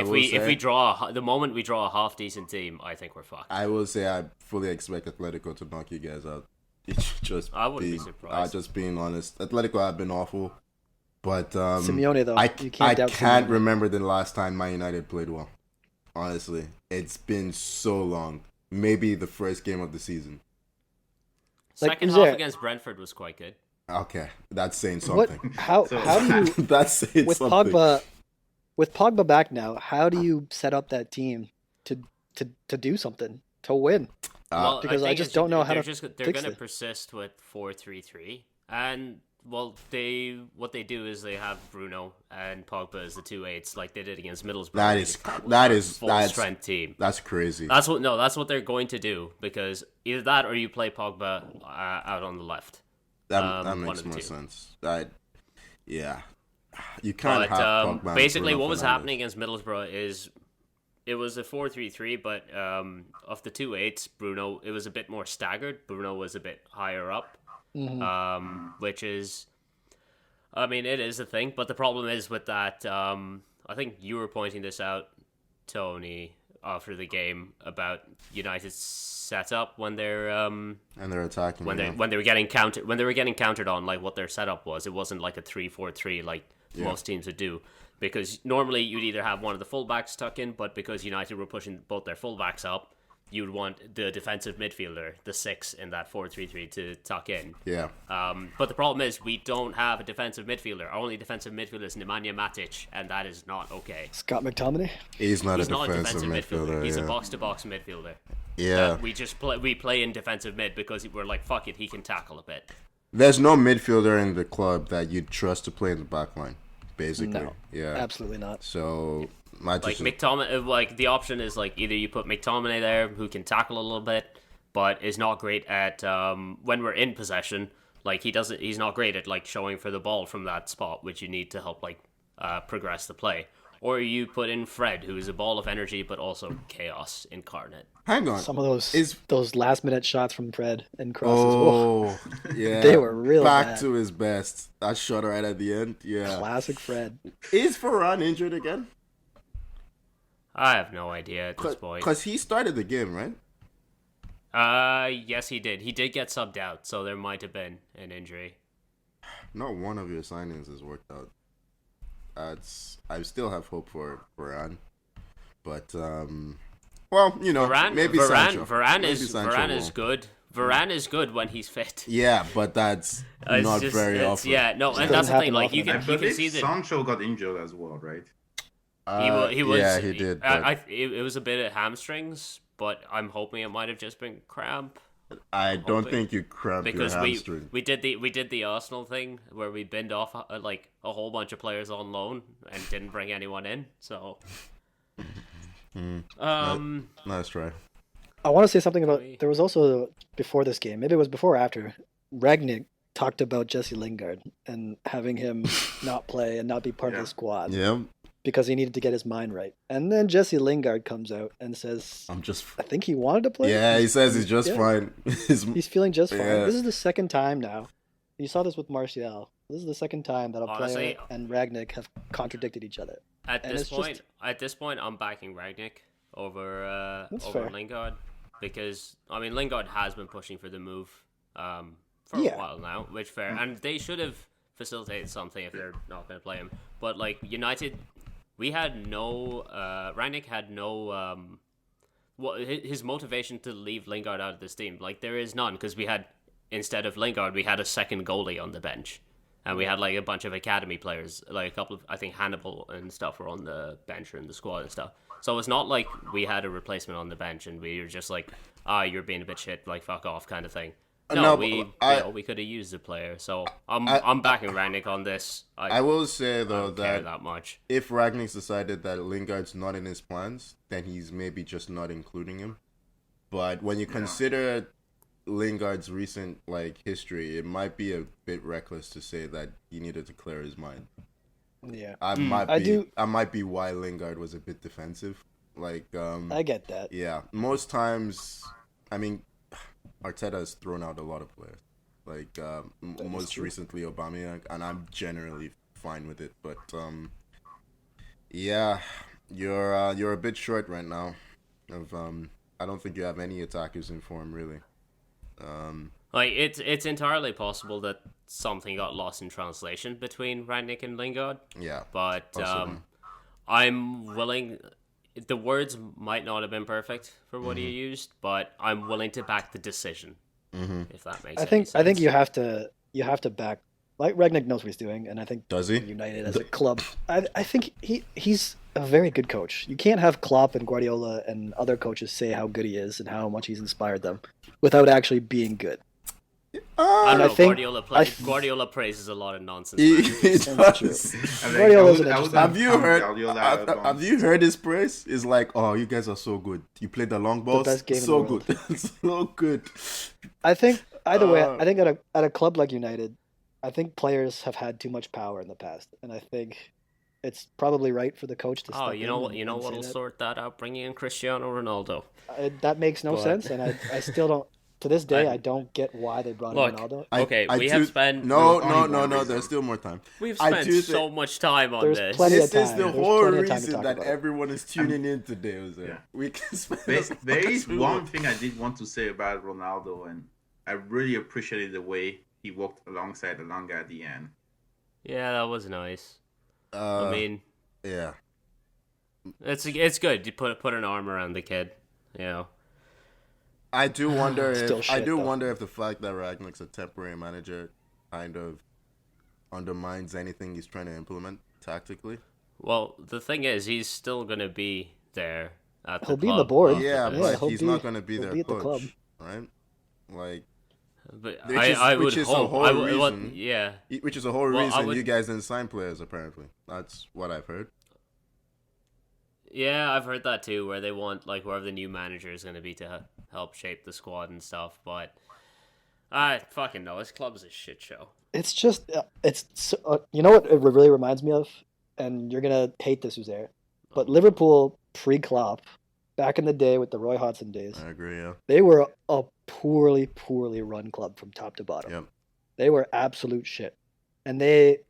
will we say- draw the moment we draw a half decent team, I think we're fucked. I will say I fully expect Atletico to knock you guys out. Just I wouldn't be being- surprised. Just being honest, Atletico have been awful, but Simeone, though, I you can't doubt can't Simeone. remember the last time Man United played well. Honestly, it's been so long. Maybe the first game of the season. Like, Second is half there- against Brentford was quite good. Okay, that's saying What? something. How do you That's saying with something. Pogba back now? How do you set up that team to do something to win? Well, because I think just it's- don't know how they're to they're fix going to it. persist with 4-3-3, and well, what they do is they have Bruno and Pogba as the 2-8s, like they did against Middlesbrough. That is full strength team. That's crazy. That's what they're going to do, because either that or you play Pogba out on the left. That one makes of the more two. sense. Yeah, you can't But have Pogba and basically, Bruno what was Fernandes. happening against Middlesbrough is it was a 4-3-3, but of the 2-8s, Bruno, it was a bit more staggered. Bruno was a bit higher up, which is, I mean, it is a thing. But the problem is with that. I think you were pointing this out, Tony, after the game about United's setup when they're And they're attacking. when yeah. they were getting countered on, like what their setup was. It wasn't like a 3-4-3 like most teams would do, because normally you'd either have one of the fullbacks tuck in, but because United were pushing both their fullbacks up, you'd want the defensive midfielder, the 6 in that 4-3-3, to tuck in. Yeah. But the problem is we don't have a defensive midfielder. Our only defensive midfielder is Nemanja Matic, and that is not okay. Scott McTominay. He's not He's a not a defensive defensive midfielder. He's yeah. a box-to-box midfielder. Yeah. We play in defensive mid because we're like, fuck it, he can tackle a bit. There's no midfielder in the club that you'd trust to play in the back line, basically. No, Yeah. absolutely not. So, Matic Like is- McTominay, like the option is like either you put McTominay there, who can tackle a little bit, but is not great at when we're in possession. Like he's not great at like showing for the ball from that spot, which you need to help like progress the play. Or you put in Fred, who is a ball of energy but also chaos incarnate. Hang on. Some of those Is- those last minute shots from Fred and crosses. Oh, Oh, yeah. They were real back bad. to his best. That shot right at the end. Yeah. classic Fred. Is Varane injured again? I have no idea at this point. Because he started the game, right? Yes, he did. He did get subbed out, so there might have been an injury. Not one of your signings has worked out. I still have hope for Varane, but well, you know, maybe Sancho. Varane Maybe is Sancho Varane is will. good. Varane is good when he's fit. Yeah, but that's It's not just- very it's- often. Yeah, no, and doesn't that's the thing. happen Like often. you I can believe see that. Sancho got injured as well, right? He was. Yeah, he did. It was a bit of hamstrings, but I'm hoping it might have just been cramp. I don't think you cramped because your hamstring. we did the Arsenal thing where we binned off like a whole bunch of players on loan and didn't bring anyone in. So, Nice try. I want to say something about. There was also before this game, maybe it was before or after. Ragnick talked about Jesse Lingard and having him not play and not be part of the squad. Yeah. Because he needed to get his mind right. And then Jesse Lingard comes out and says, I think he wanted to play. Yeah, he says he's just fine. He's feeling just fine. Yeah. This is the second time now. You saw this with Martial. This is the second time that a player and Ragnick have contradicted each other. At this point, I'm backing Ragnick over fair. Lingard because I mean Lingard has been pushing for the move for a while now, which fair, and they should have facilitated something if they're not going to play him. But like United. We had no, Rangnick had no, his motivation to leave Lingard out of this team, like there is none, because we had, instead of Lingard, we had a second goalie on the bench. And we had like a bunch of academy players, like a couple of, I think Hannibal and stuff were on the bench or in the squad and stuff. So it's not like we had a replacement on the bench and we were just like, you're being a bit shit, like fuck off kind of thing. No, we could have used the player, so I'm backing Rangnick on this. I will say though that much. If Rangnick's decided that Lingard's not in his plans, then he's maybe just not including him. But when you consider Lingard's recent history, it might be a bit reckless to say that he needed to clear his mind. Yeah, I might be why Lingard was a bit defensive. I get that. Yeah, most times, I mean. Arteta has thrown out a lot of players, most recently Aubameyang, and I'm generally fine with it. But yeah, you're a bit short right now. I don't think you have any attackers in form really. It's entirely possible that something got lost in translation between Rangnick and Lingard. Yeah, but I'm willing. The words might not have been perfect for what he used, but I'm willing to back the decision. If that makes sense. I think you have to back. Like Ragnick knows what he's doing, and I think does he? United as a club. I think he's a very good coach. You can't have Klopp and Guardiola and other coaches say how good he is and how much he's inspired them without actually being good. I don't know. Guardiola praises a lot of nonsense. Have you heard his praise? It's like, oh, you guys are so good. You played the long balls. The best game so in the world. Good. So good. I think either way. I think at a club like United, I think players have had too much power in the past, and I think it's probably right for the coach to. You know what'll sort that out? Bringing in Cristiano Ronaldo. That makes no sense, and I still don't. To this day, I don't get why they brought in Ronaldo. We have spent... No, there's still more time. We've spent so much time on this. This is the whole reason that everyone is tuning in today, Jose. Yeah. We can spend there is one thing I did want to say about Ronaldo, and I really appreciated the way he walked alongside Elanga at the end. Yeah, that was nice. I mean... Yeah. It's good. You put an arm around the kid, you know. I do wonder if the fact that Ragnick's a temporary manager kind of undermines anything he's trying to implement tactically. Well, the thing is, he's still going to be there at the He'll club. be in the board. Yeah, but he's not going to be their coach, the club. right? But I would hope. Yeah. Which is the whole reason you guys didn't sign players, apparently. That's what I've heard. Yeah, I've heard that too, where they want whoever the new manager is going to be to help shape the squad and stuff. But I fucking know this club is a shit show. It's just you know what it really reminds me of, and you're gonna hate this, Uzair, but Liverpool pre-Klopp, back in the day with the Roy Hodgson days. I agree. Yeah, they were a poorly run club from top to bottom. Yep. They were absolute shit, and they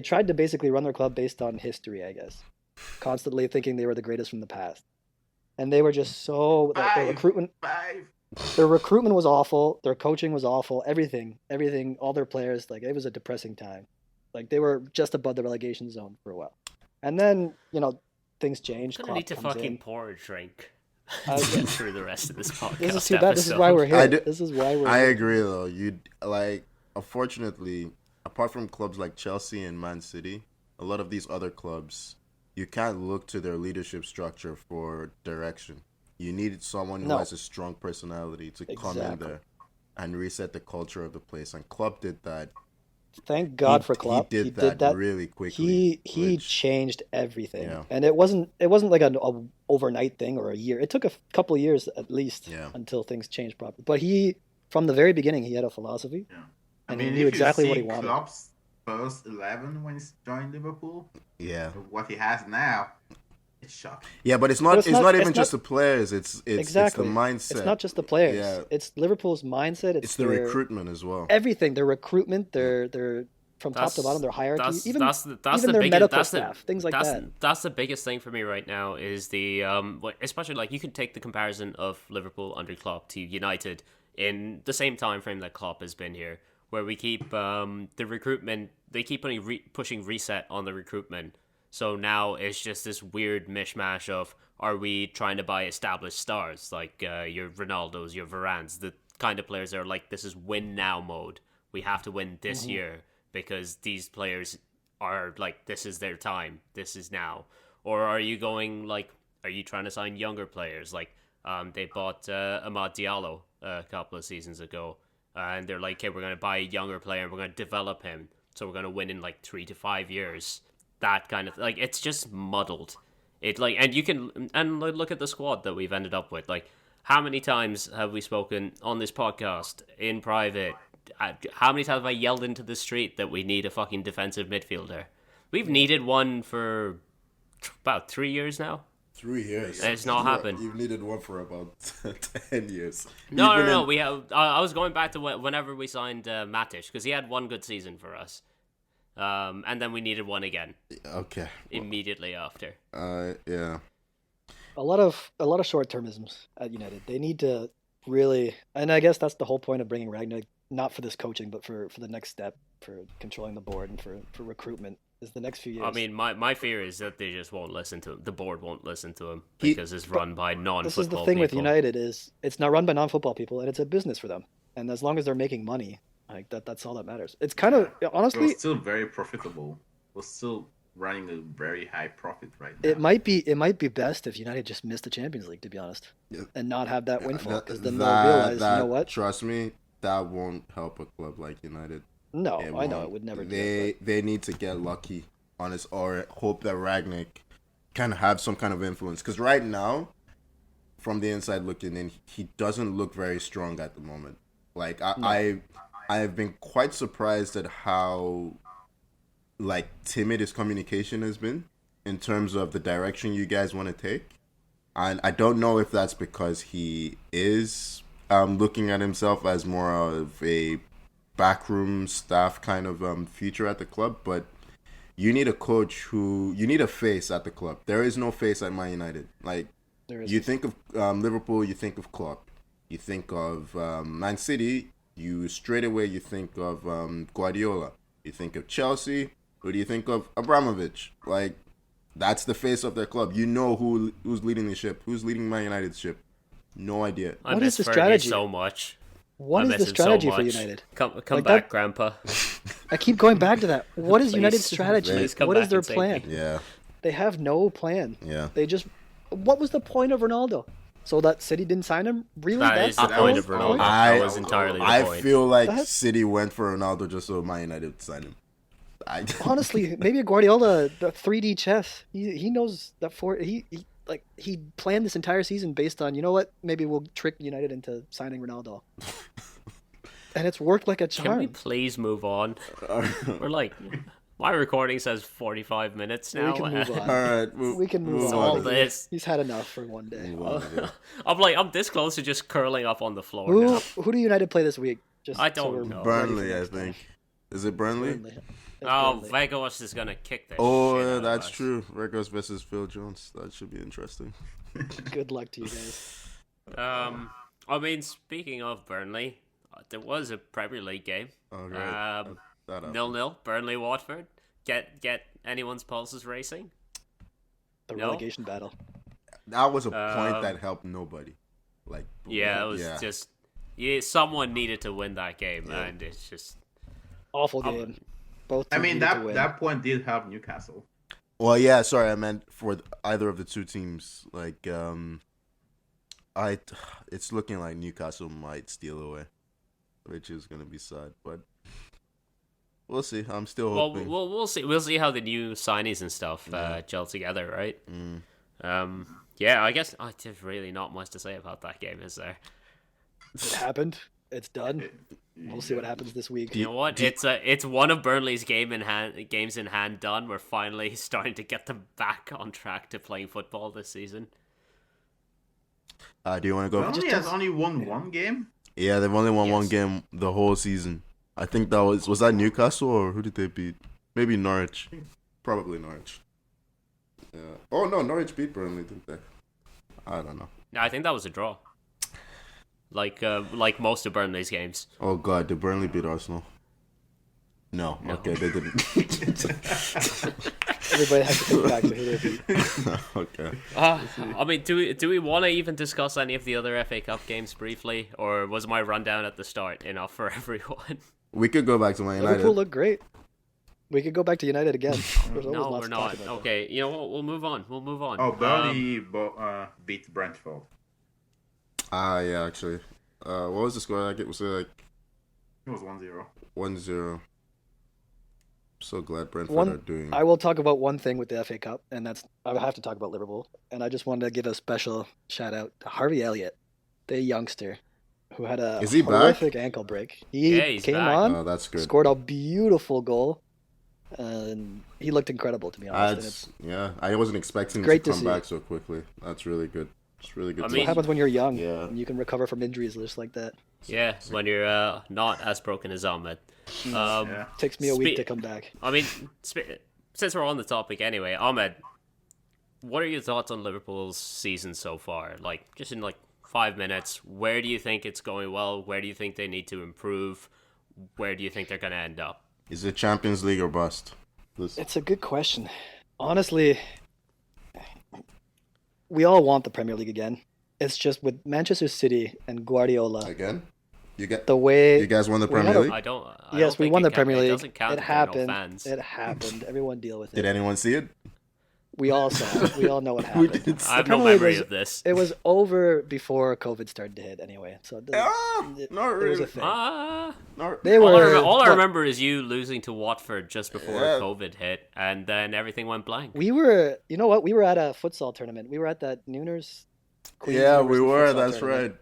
tried to basically run their club based on history, I guess. Constantly thinking they were the greatest from the past, and they were just so their recruitment was awful, their coaching was awful, everything, all their players, it was a depressing time. They were just above the relegation zone for a while, and then things changed. I need to fucking pour a drink through the rest of this podcast. This is too bad. This is why we're here. I agree though. Unfortunately, apart from clubs like Chelsea and Man City, a lot of these other clubs you can't look to their leadership structure for direction. You need someone who No. has a strong personality to come in Exactly. there and reset the culture of the place. And Klopp did that. Thank God for He Klopp. did that really quickly. He which, changed everything, yeah. and it wasn't like an overnight thing or a year. It took a couple of years at least Yeah. until things changed properly. But he, from the very beginning, he had a philosophy, Yeah. and he knew exactly what he wanted. Klopp's first 11 when he joined Liverpool, Yeah. what he has now, it's shocking. Yeah, but it's not even just the players. It's Exactly. the mindset. It's not just the players. Yeah. It's Liverpool's mindset. It's the their recruitment as well. everything. Their recruitment. Their from top to bottom. Their hierarchy. Even that's even the their biggest, medical staff. Things like that. That's the biggest thing for me right now is the especially like you can take the comparison of Liverpool under Klopp to United in the same time frame that Klopp has been here, where we keep the recruitment. They keep pushing reset on the recruitment. So now it's just this weird mishmash of, are we trying to buy established stars like your Ronaldos, your Varans, the kind of players that are like, this is win now mode. We have to win this year because these players are like, this is their time. This is now. Or are you going like, are you trying to sign younger players? Like they bought Ahmed Diallo a couple of seasons ago. And they're like, okay, we're going to buy a younger player and we're going to develop him. So we're going to win in like 3 to 5 years. That kind of like, it's just muddled. It like, and you can, and look at the squad that we've ended up with. Like, how many times have we spoken on this podcast in private? How many times have I yelled into the street that we need a fucking defensive midfielder? We've needed one for about 3 years now. 3 years. And it's not happened. You've needed one for about 10 years. No. We have. I was going back to whenever we signed Matic because he had one good season for us, and then we needed one again. Okay. Immediately after. Yeah. A lot of short-termisms at United. They need to really, and I guess that's the whole point of bringing Ragnick, not for this coaching, but for the next step, for controlling the board and for recruitment, is the next few years. I mean, my fear is that they just won't listen to him. The board won't listen to him because it's run by non-football This is the thing people. with United is it's not run by non-football people, and it's a business for them. And as long as they're making money, like that's all that matters. It's kind of honestly, We're still very profitable. We're still running a very high profit right now. it might be best if United just missed the Champions League, to be honest, Yeah. and not have that windfall, because then That- they'll realize, that- you know what? Trust me, that won't help a club like United. No, It I know won't. it would never do that. They need to get lucky on his, or hope that Ragnick can have some kind of influence. Because right now, from the inside looking in, he doesn't look very strong at the moment. Like I have been quite surprised at how like timid his communication has been in terms of the direction you guys want to take. And I don't know if that's because he is looking at himself as more of a backroom staff kind of future at the club, but you need a coach you need a face at the club. There is no face at Man United. Like, you think of Liverpool, you think of Klopp. You think of Man City, you think of Guardiola. You think of Chelsea, who do you think of? Abramovich. Like, that's the face of their club. You know who's leading the ship, who's leading Man United's ship. No idea. I What miss is the Fergie strategy? so much. What I is miss the him so strategy for much. United? Come Like back, that- Grandpa. I keep going back to that. What is Please. United's strategy? Please come What is back their and save plan? me. Yeah, They have no plan. yeah. They just. What was the point of Ronaldo? So that City didn't sign him? Really? That That's is the the point whole of Ronaldo. point? That was entirely the I point. feel like That- City went for Ronaldo just so Man United would sign him. Honestly, maybe Guardiola, the 3D chess. He knows that he planned this entire season based on, you know what? Maybe we'll trick United into signing Ronaldo. And it's worked like a Can we charm. please move on? We're like, my recording says 45 minutes now. We can move on. All right, We can move So on. all this, He's had enough for one day. I'm this close to just curling up on the floor now. Who do United play this week? Just I so don't we're know. ready for Burnley, I next time. think. Is it Burnley? Burnley. It's Oh, Burnley. Vegas is gonna kick the Oh, shit out yeah, of that's us. true. Records versus Phil Jones. That should be interesting. Good luck to you guys. I mean, speaking of Burnley, there was a Premier League game. All right. 0-0, Burnley-Watford. Get anyone's pulses racing? The No? relegation battle. That was a point that helped nobody. Like, Yeah, it was just... Yeah, someone needed to win that game, and it's just... Awful game. Both I teams mean, needed to win. that point did help Newcastle. Well, yeah, sorry, I meant for either of the two teams. Like, I, it's looking like Newcastle might steal away, which is gonna be sad, but we'll see. I'm still Well, hoping. we'll see. We'll see how the new signings and stuff gel together, right? Yeah, I guess there's really not much to say about that game, is there? It happened. It's done. We'll see what happens this week. You know what? It's one of Burnley's games in hand done. We're finally starting to get them back on track to playing football this season. Do you want to go? Burnley has only won one game. Yeah, they've only won one Yes. game the whole season. I think that was that Newcastle or who did they beat? Maybe Norwich. Probably Norwich. Yeah. Oh no, Norwich beat Burnley, didn't they? I don't know. No, I think that was a draw. Like most of Burnley's games. Oh god, did Burnley beat Arsenal? No. Okay, they didn't. Everybody has to think back to who they beat. Okay. I mean, do we want to even discuss any of the other FA Cup games briefly, or was my rundown at the start enough for everyone? We could go back to Man United. Liverpool looked great. We could go back to United again. There's always No, lots we're to talk not. about. Okay, you know what? We'll move on. Oh, Burnley beat Brentford. Yeah, actually. What was the score? Was it like It was 1-0. 1-0? So glad Brentford are doing. I will talk about one thing with the FA Cup, and that's I have to talk about Liverpool. And I just wanted to give a special shout out to Harvey Elliott, the youngster, who had a Is he back? horrific ankle break. He Yeah, he's came back. on, Oh, that's good. scored a beautiful goal, and he looked incredible, to be honest. And I wasn't expecting him great to to come see. back so quickly. That's really good. It's really good. I It's mean- what happens when you're young. Yeah. And you can recover from injuries just like that. Yeah, when you're not as broken as Ahmed. Yeah. Takes me a week Spe- to come back. I mean, since we're on the topic anyway, Ahmed, what are your thoughts on Liverpool's season so far? Like, just in 5 minutes, where do you think it's going well? Where do you think they need to improve? Where do you think they're going to end up? Is it Champions League or bust? It's a good question. Honestly, we all want the Premier League again. It's just with Manchester City and Guardiola, Again? You the way guys won the we Premier had a- League? I don't. I yes, don't we think won the it Premier It League. doesn't count It if there are no happened. fans. It happened. Everyone deal with it. Did anyone see it? We all saw it. We all know what happened. did. I have The no Premier League memory was- of this. It was over before COVID started to hit anyway. So it, Not it was really. a thing. Not- They All were. all I what, remember is you losing to Watford just before Yeah. COVID hit, and then everything went blank. We were. You know what? We were at a futsal tournament. We were at that Nooners. Queens Yeah, we University were. futsal That's tournament. right.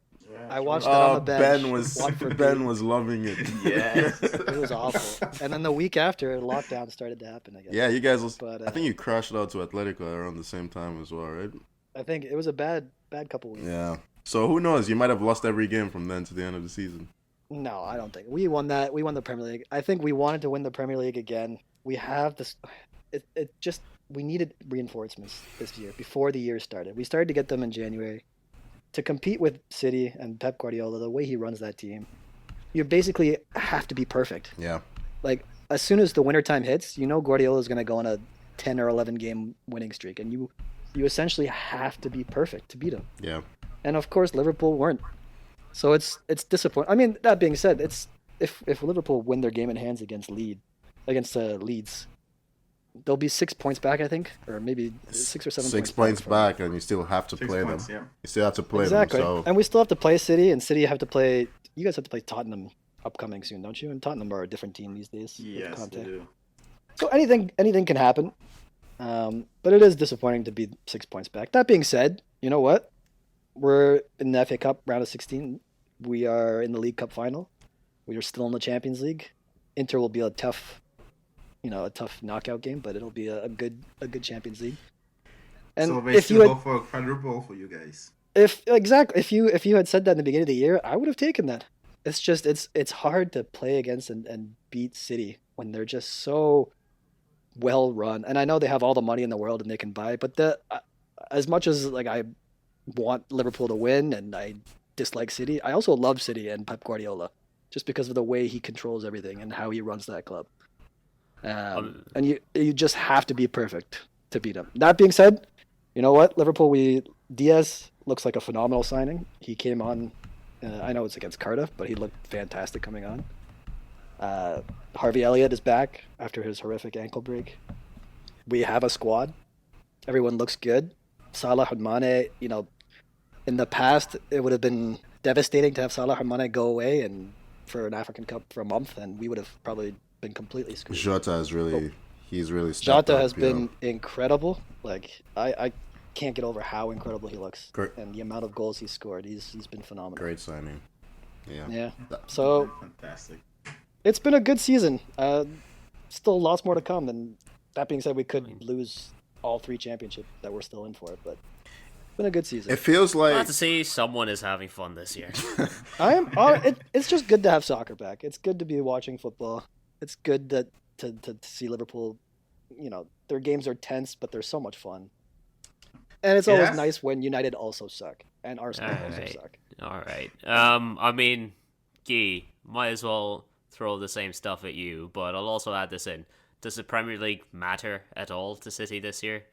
I watched it on the bench. Ben was loving it. Yes. It was awful. And then the week after, lockdown started to happen again. Yeah, you guys. But, I think you crashed out to Atletico around the same time as well, right? I think it was a bad couple weeks. Yeah. So who knows? You might have lost every game from then to the end of the season. No, I don't think we won that. We won the Premier League. I think we wanted to win the Premier League again. We have this. It just we needed reinforcements this year before the year started. We started to get them in January to compete with City and Pep Guardiola. The way he runs that team, you basically have to be perfect. Yeah. Like as soon as the wintertime hits, you know Guardiola is going to go on a 10 or 11 game winning streak, and you essentially have to be perfect to beat him. Yeah. And of course, Liverpool weren't. So it's disappointing. I mean, that being said, it's if Liverpool win their game in hands against Leeds, they'll be 6 points back, I think, or maybe 6 or 7 6 points points back, and you still have to 6 play points, them. yeah. You still have to play Exactly. them. So And we still have to play City, and City have to play. You guys have to play Tottenham upcoming soon, don't you? And Tottenham are a different team these days. with Yes, Conte. they do. So anything can happen. But it is disappointing to be 6 points back. That being said, you know what? We're in the FA Cup round of 16. We are in the League Cup final. We are still in the Champions League. Inter will be a tough knockout game, but it'll be a good Champions League. And So they if you still had, go for a quadruple for you guys. if you had said that in the beginning of the year, I would have taken that. It's just it's hard to play against and beat City when they're just so well run. And I know they have all the money in the world and they can buy, but as much as like I want Liverpool to win and I dislike City, I also love City and Pep Guardiola just because of the way he controls everything and how he runs that club. And you just have to be perfect to beat him. That being said, you know what? Liverpool, Diaz looks like a phenomenal signing. He came on, I know it's against Cardiff, but he looked fantastic coming on. Harvey Elliott is back after his horrific ankle break. we have a squad. Everyone looks good. Salah and Mane, in the past, it would have been devastating to have Salah and Mane go away and for an African Cup for a month, and we would have probably been completely screwed. He's really stepped Jota up, has been incredible. Like I can't get over how incredible he looks, and the amount of goals he's scored. He's been phenomenal. Great signing. Yeah. Yeah. So Fantastic. it's been a good season. Still lots more to come, and that being said, we could lose all 3 championships that we're still in for it, but it's been a good season. It feels like Glad to see someone is having fun this year. It's just good to have soccer back. It's good to be watching football. It's good to see Liverpool. Their games are tense, but they're so much fun. And it's always nice when United also suck and Arsenal also suck. All right. I mean, Guy, might as well throw the same stuff at you, but I'll also add this in. Does the Premier League matter at all to City this year?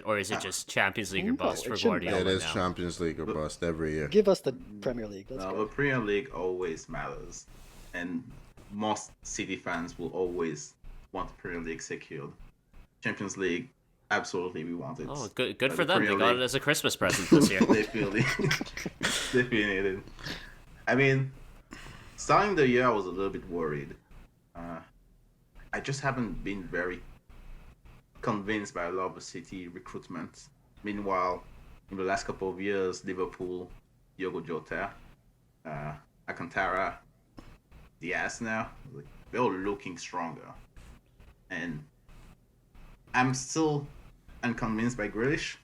Or is it just Champions League or bust for Guardiola it is now? Champions League or bust every year. Give us the Premier League. Let's No, go. the Premier League always matters, and most City fans will always want the Premier League secured. Champions League, absolutely, we want it. Oh, good for the them. They Premier got League- it as a Christmas present this year. Definitely. Definitely. I mean, starting the year, I was a little bit worried. I just haven't been very convinced by a lot of the City recruitment. Meanwhile, in the last couple of years, Liverpool, Diogo Jota, Alcantara, Diaz now, they're all looking stronger. And I'm still unconvinced by Grealish,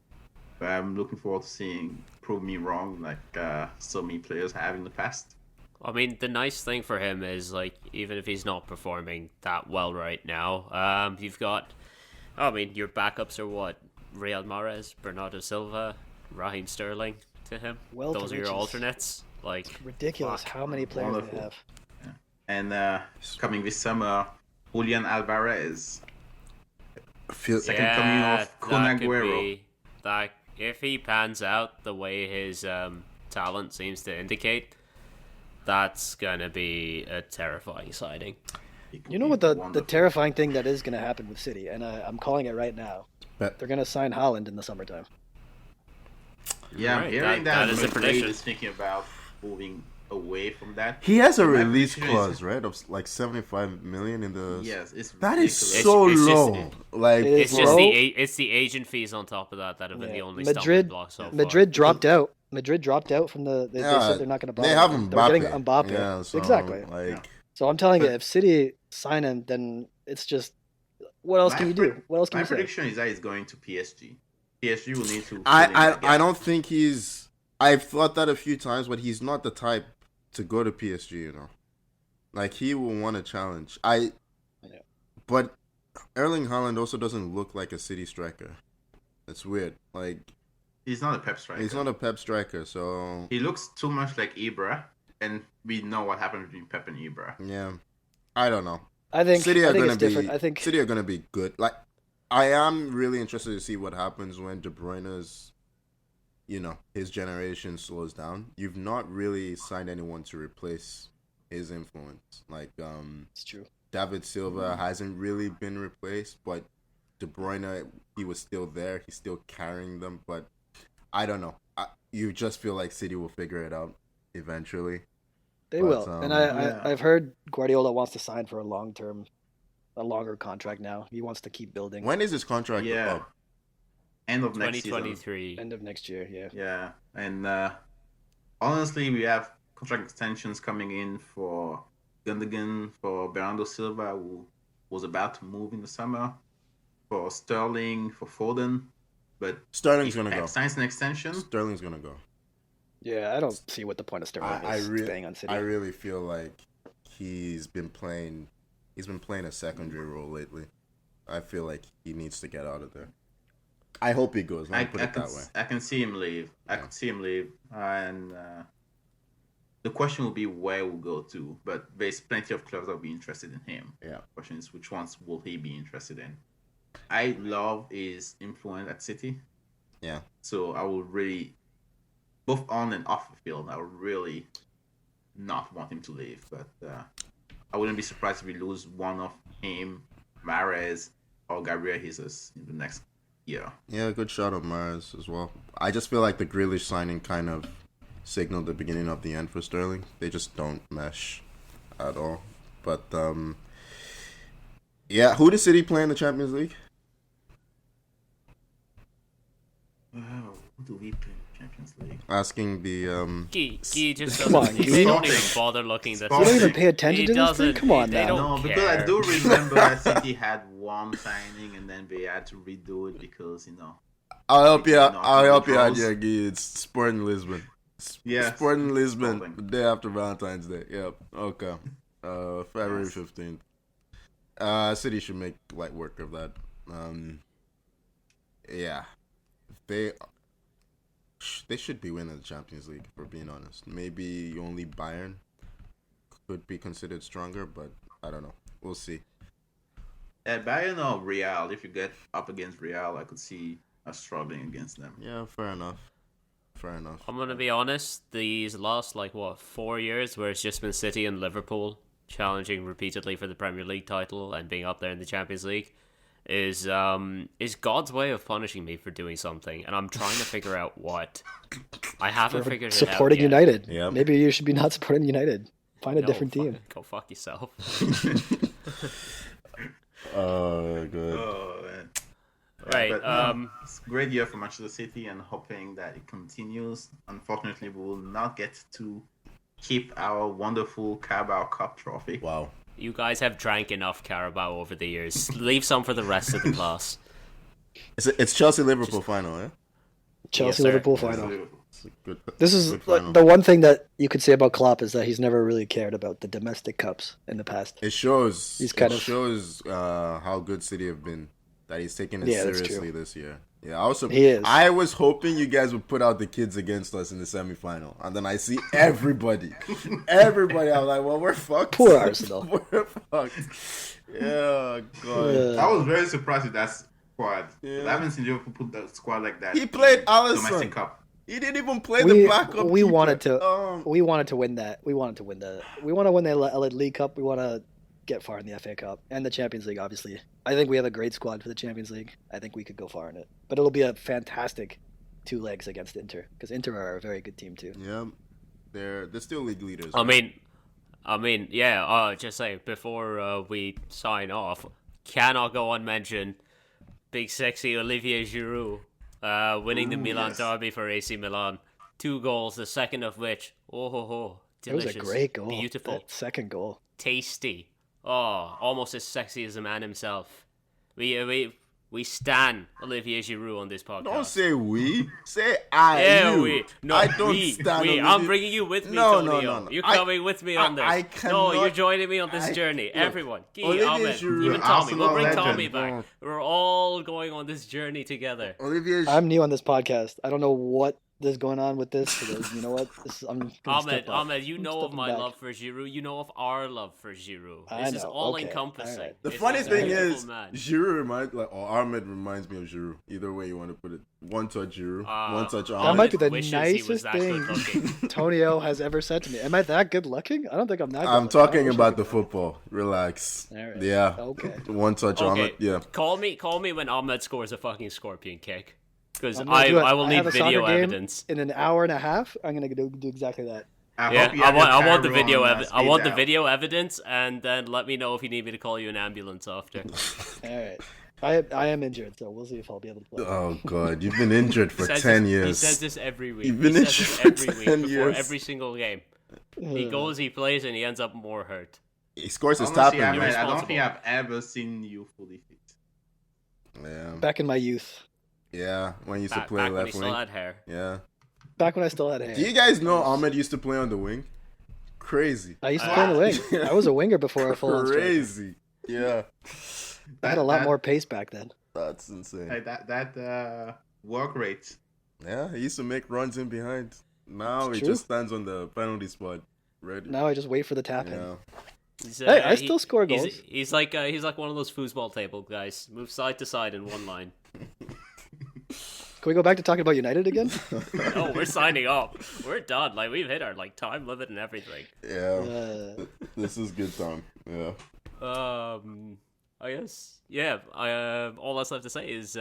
but I'm looking forward to seeing prove me wrong like so many players have in the past. I mean, the nice thing for him is, like, even if he's not performing that well right now, you've got, your backups are what? Riyad Mahrez, Bernardo Silva, Raheem Sterling to him. Well, Those are your alternates. Like, ridiculous how many players Wonderful. they have. And coming this summer, Julian Alvarez, second coming of Kun that could Aguero. be that if he pans out the way his talent seems to indicate, that's gonna be a terrifying signing. You know what the terrifying thing that is going to happen with City, and I'm calling it right now. Bet. They're going to sign Haaland in the summertime. Yeah, I'm Right, hearing that that is a Madrid prediction. is thinking about moving away from that. He has a My release prediction clause, is- right, of like 75 million in the. Yes, it's That is ridiculous. so It's just- low. Like, It It's is just low. it's the agent fees on top of that have been the only stumbling Madrid, block so far. Madrid dropped out. Madrid dropped out from the. They yeah, said they're not going to bother. they have with him. Mbappe. They're getting Mbappe. Yeah, so, Exactly. Like, So I'm telling you, But- if City sign him, then it's just. What else can you do? What else can My you say? prediction is that he's going to PSG. PSG will need to. fill in that I gap. don't think he's. I've thought that a few times, but he's not the type to go to PSG. Like he will want a challenge. Yeah. But Erling Haaland also doesn't look like a City striker. It's weird. Like He's not a Pep striker. he's not a Pep striker, so He looks too much like Ibra, and we know what happened between Pep and Ibra. yeah. I don't know. I think City are it's gonna be. different. I think City are gonna be good. Like I am really interested to see what happens when De Bruyne's, his generation slows down. You've not really signed anyone to replace his influence. Like it's true. David Silva hasn't really been replaced, but De Bruyne, he was still there. He's still carrying them, but I don't know. You just feel like City will figure it out eventually. They But, will. And yeah. I've heard Guardiola wants to sign for a longer contract now. He wants to keep building. When is his contract Yeah. up? End of next season. 2023. End of next year, yeah. Yeah, and honestly, we have contract extensions coming in for Gundogan, for Bernardo Silva, who was about to move in the summer, for Sterling, for Foden. But Sterling's if gonna Pep go. signs an extension, Sterling's gonna go. Yeah, I don't see what the point of Sterling is staying on City. I really feel like he's been playing a secondary role lately. I feel like he needs to get out of there. I hope he goes. Let me put it that way. I can see him leave. I could see him leave, and the question will be where we'll go to. But there's plenty of clubs that will be interested in him. Yeah. The question is which ones will he be interested in? I love his influence at City. Yeah. So I would really, both on and off the field, I would really not want him to leave. But I wouldn't be surprised if we lose one of him, Mahrez, or Gabriel Jesus in the next year. Yeah, good shot on Mars as well. I just feel like the Grealish signing kind of signaled the beginning of the end for Sterling. They just don't mesh at all. But yeah, who does City play in the Champions League? Wow, who do we play in the Champions League? Asking the He just Come on, doesn't. Guy. They don't even bother looking that. You You don't even He pay attention to this thing? doesn't- Come on they now. don't No, because I care. do remember that City had one signing and then they had to redo it because I'll help you out. No, I'll help you out Charles. here, Guy. It's Sporting Lisbon. Yes. Sporting Lisbon, Sporting. the day after Valentine's Day. Yep. Okay. February Yes. 15th. City should make light work of that. Yeah. They should be winning the Champions League, for being honest. Maybe only Bayern could be considered stronger, but I don't know. We'll see. Bayern or Real, if you get up against Real, I could see us struggling against them. Yeah, fair enough. I'm gonna be honest. These last 4 years, where it's just been City and Liverpool challenging repeatedly for the Premier League title and being up there in the Champions League, is God's way of punishing me for doing something, and I'm trying to figure out what. I haven't figured it out Supporting yet. United. Yep. Maybe you should be not supporting United. Find a No, different team. Go fuck yourself. Oh, good. Oh, man. Right. But, it's a great year for Manchester City and hoping that it continues. Unfortunately, we will not get to keep our wonderful Carabao Cup trophy. Wow. You guys have drank enough Carabao over the years. Leave some for the rest of the class. It's Chelsea Liverpool final, yeah? Chelsea sir. Liverpool final. It's a good. This is good final. the one thing that you could say about Klopp is that he's never really cared about the domestic cups in the past. It shows. He's kind of- shows how good City have been. That he's taking it Yeah, that's seriously true. this year. Yeah, I was. He is. I was hoping you guys would put out the kids against us in the semifinal, and then I see everybody. I'm like, well, we're fucked. Poor Arsenal. We're fucked. Yeah, God. I was very surprised with that squad. Yeah. I haven't seen Liverpool put that squad like that. He played in Alisson. Domestic Cup. He didn't even play the backup. We keeper. wanted to. We wanted to win that. We want to win the League Cup. We want to get far in the FA Cup and the Champions League. Obviously, I think we have a great squad for the Champions League. I think we could go far in it, but it'll be a fantastic 2 legs against Inter because Inter are a very good team too. Yeah, they're still league leaders. I right? mean, yeah. Just say before we sign off, cannot go unmentioned. Big sexy Olivier Giroud, winning the Milan yes. derby for AC Milan. 2 goals, the second of which, It was delicious, a great goal. beautiful, That second goal. tasty. Oh, almost as sexy as the man himself. We stan Olivier Giroud on this podcast. Don't say we. Say I. Yeah, you. we. No, I don't we. stand We. on I'm this. bringing you with me, No, Tonio. no. You're coming with me on this. I No, cannot- you're joining me on this I- journey. look, Everyone. Guy, Olivier Ahmed, Giroud, even Tommy. We'll bring Arsenal Tommy legend. back. We're all going on this journey together. Olivier. I'm new on this podcast. I don't know what is going on with this. So you know what? I'm gonna step up. Ahmed, you I'm know of stepping my back. love for Giroud. You know of our love for Giroud. I This is know. all Okay. encompassing. All right. The It's funny a thing beautiful is, man. Giroud Ahmed reminds me of Giroud. Either way you want to put it. One touch Giroud, one touch That Ahmed. might be the wishes he was nicest that thing good-looking. Tonio has ever said to me. Am I that good looking? I don't think I'm that good I'm looking. I talking wish I about could the be. football. Relax. All right. Yeah. Okay. One touch Okay, Ahmed. Yeah. Call me when Ahmed scores a fucking scorpion kick. Because I'm gonna do it. I will I need have a video soccer game evidence. in an hour and a half. I'm gonna do exactly that. Yeah, hope you have I your want the camera video. on, I want the speed video evidence, and then let me know if you need me to call you an ambulance after. All right. I am injured, so we'll see if I'll be able to play. Oh God, you've been injured for Says 10 this- years. He says this every week. You've been he says injured this for every 10 week before years. every single game. He goes, he plays, and he ends up more hurt. He scores his Honestly, tapping. Ahmed, I don't responsible. think I've ever seen you fully fit. Yeah. Back in my youth, Yeah. When he used to Back, play back when he left still wing. had hair. Yeah. back when I still had hair. Do you guys know Ahmed used to play on the wing? Crazy. I used to play on the wing. I was a winger before I full on striker. Crazy. Yeah. I had a lot That- more pace back then. That's insane. Like that work rate. Yeah, he used to make runs in behind. Now It's he true. just stands on the penalty spot. Ready. Now I just wait for the tap in. Yeah. He's, Hey, I still score goals. He's like one of those foosball table guys. Move side to side in one line. Can we go back to talking about United again? No, we're signing off. We're done. Like we've hit our time limit and everything. Yeah. This is good time. Yeah. I guess, yeah. All that's left to say is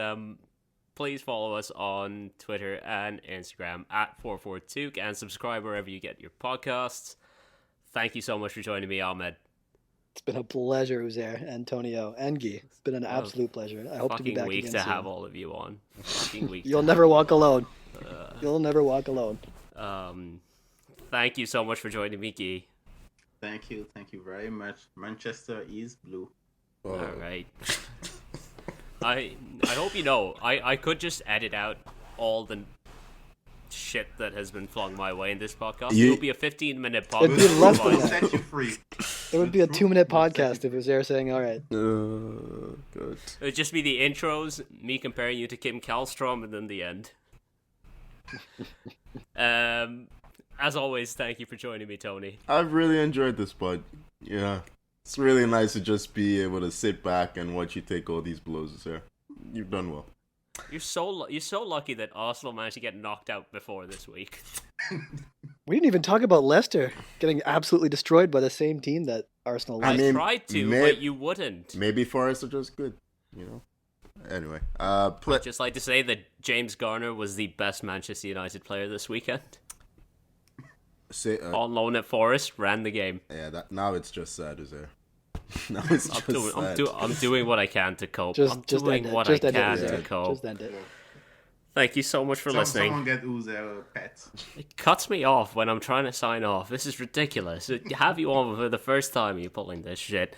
please follow us on Twitter and Instagram at 442 and subscribe wherever you get your podcasts. Thank you so much for joining me, Ahmed. It's been a pleasure, Uzair, Antonio, and Guy. It's been an absolute pleasure. I hope to be back week again to soon. have all of you on. Fucking week. You'll never walk alone. You'll never walk alone. Thank you so much for joining me, Guy. Thank you very much. Manchester is blue. Oh. All right. I hope you know, I could just edit out all the shit that has been flung my way in this podcast. It would be a 15-minute podcast. It'd be less than We'll that. set you free. It would be a 2-minute podcast if Uzair saying, all right. Good. It would just be the intros, me comparing you to Kim Kallstrom, and then the end. As always, thank you for joining me, Tony. I've really enjoyed this, bud. Yeah. It's really nice to just be able to sit back and watch you take all these blows, sir. You've done well. You're so lucky that Arsenal managed to get knocked out before this week. We didn't even talk about Leicester getting absolutely destroyed by the same team that Arsenal lost. I mean, tried to, but you wouldn't. Maybe Forest are just good, you know. Anyway, I'd just like to say that James Garner was the best Manchester United player this weekend. On loan at Forest, ran the game. Yeah, now it's just sad, is there? Now it's just sad. I'm doing what I can to cope. Just doing end it. what Just I end it, can Uzair. to cope. Just end it. Thank you so much for listening. Someone get Uzair a pet. It cuts me off when I'm trying to sign off. This is ridiculous. Have you on for the first time you're pulling this shit.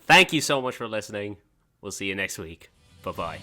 Thank you so much for listening. We'll see you next week. Bye-bye.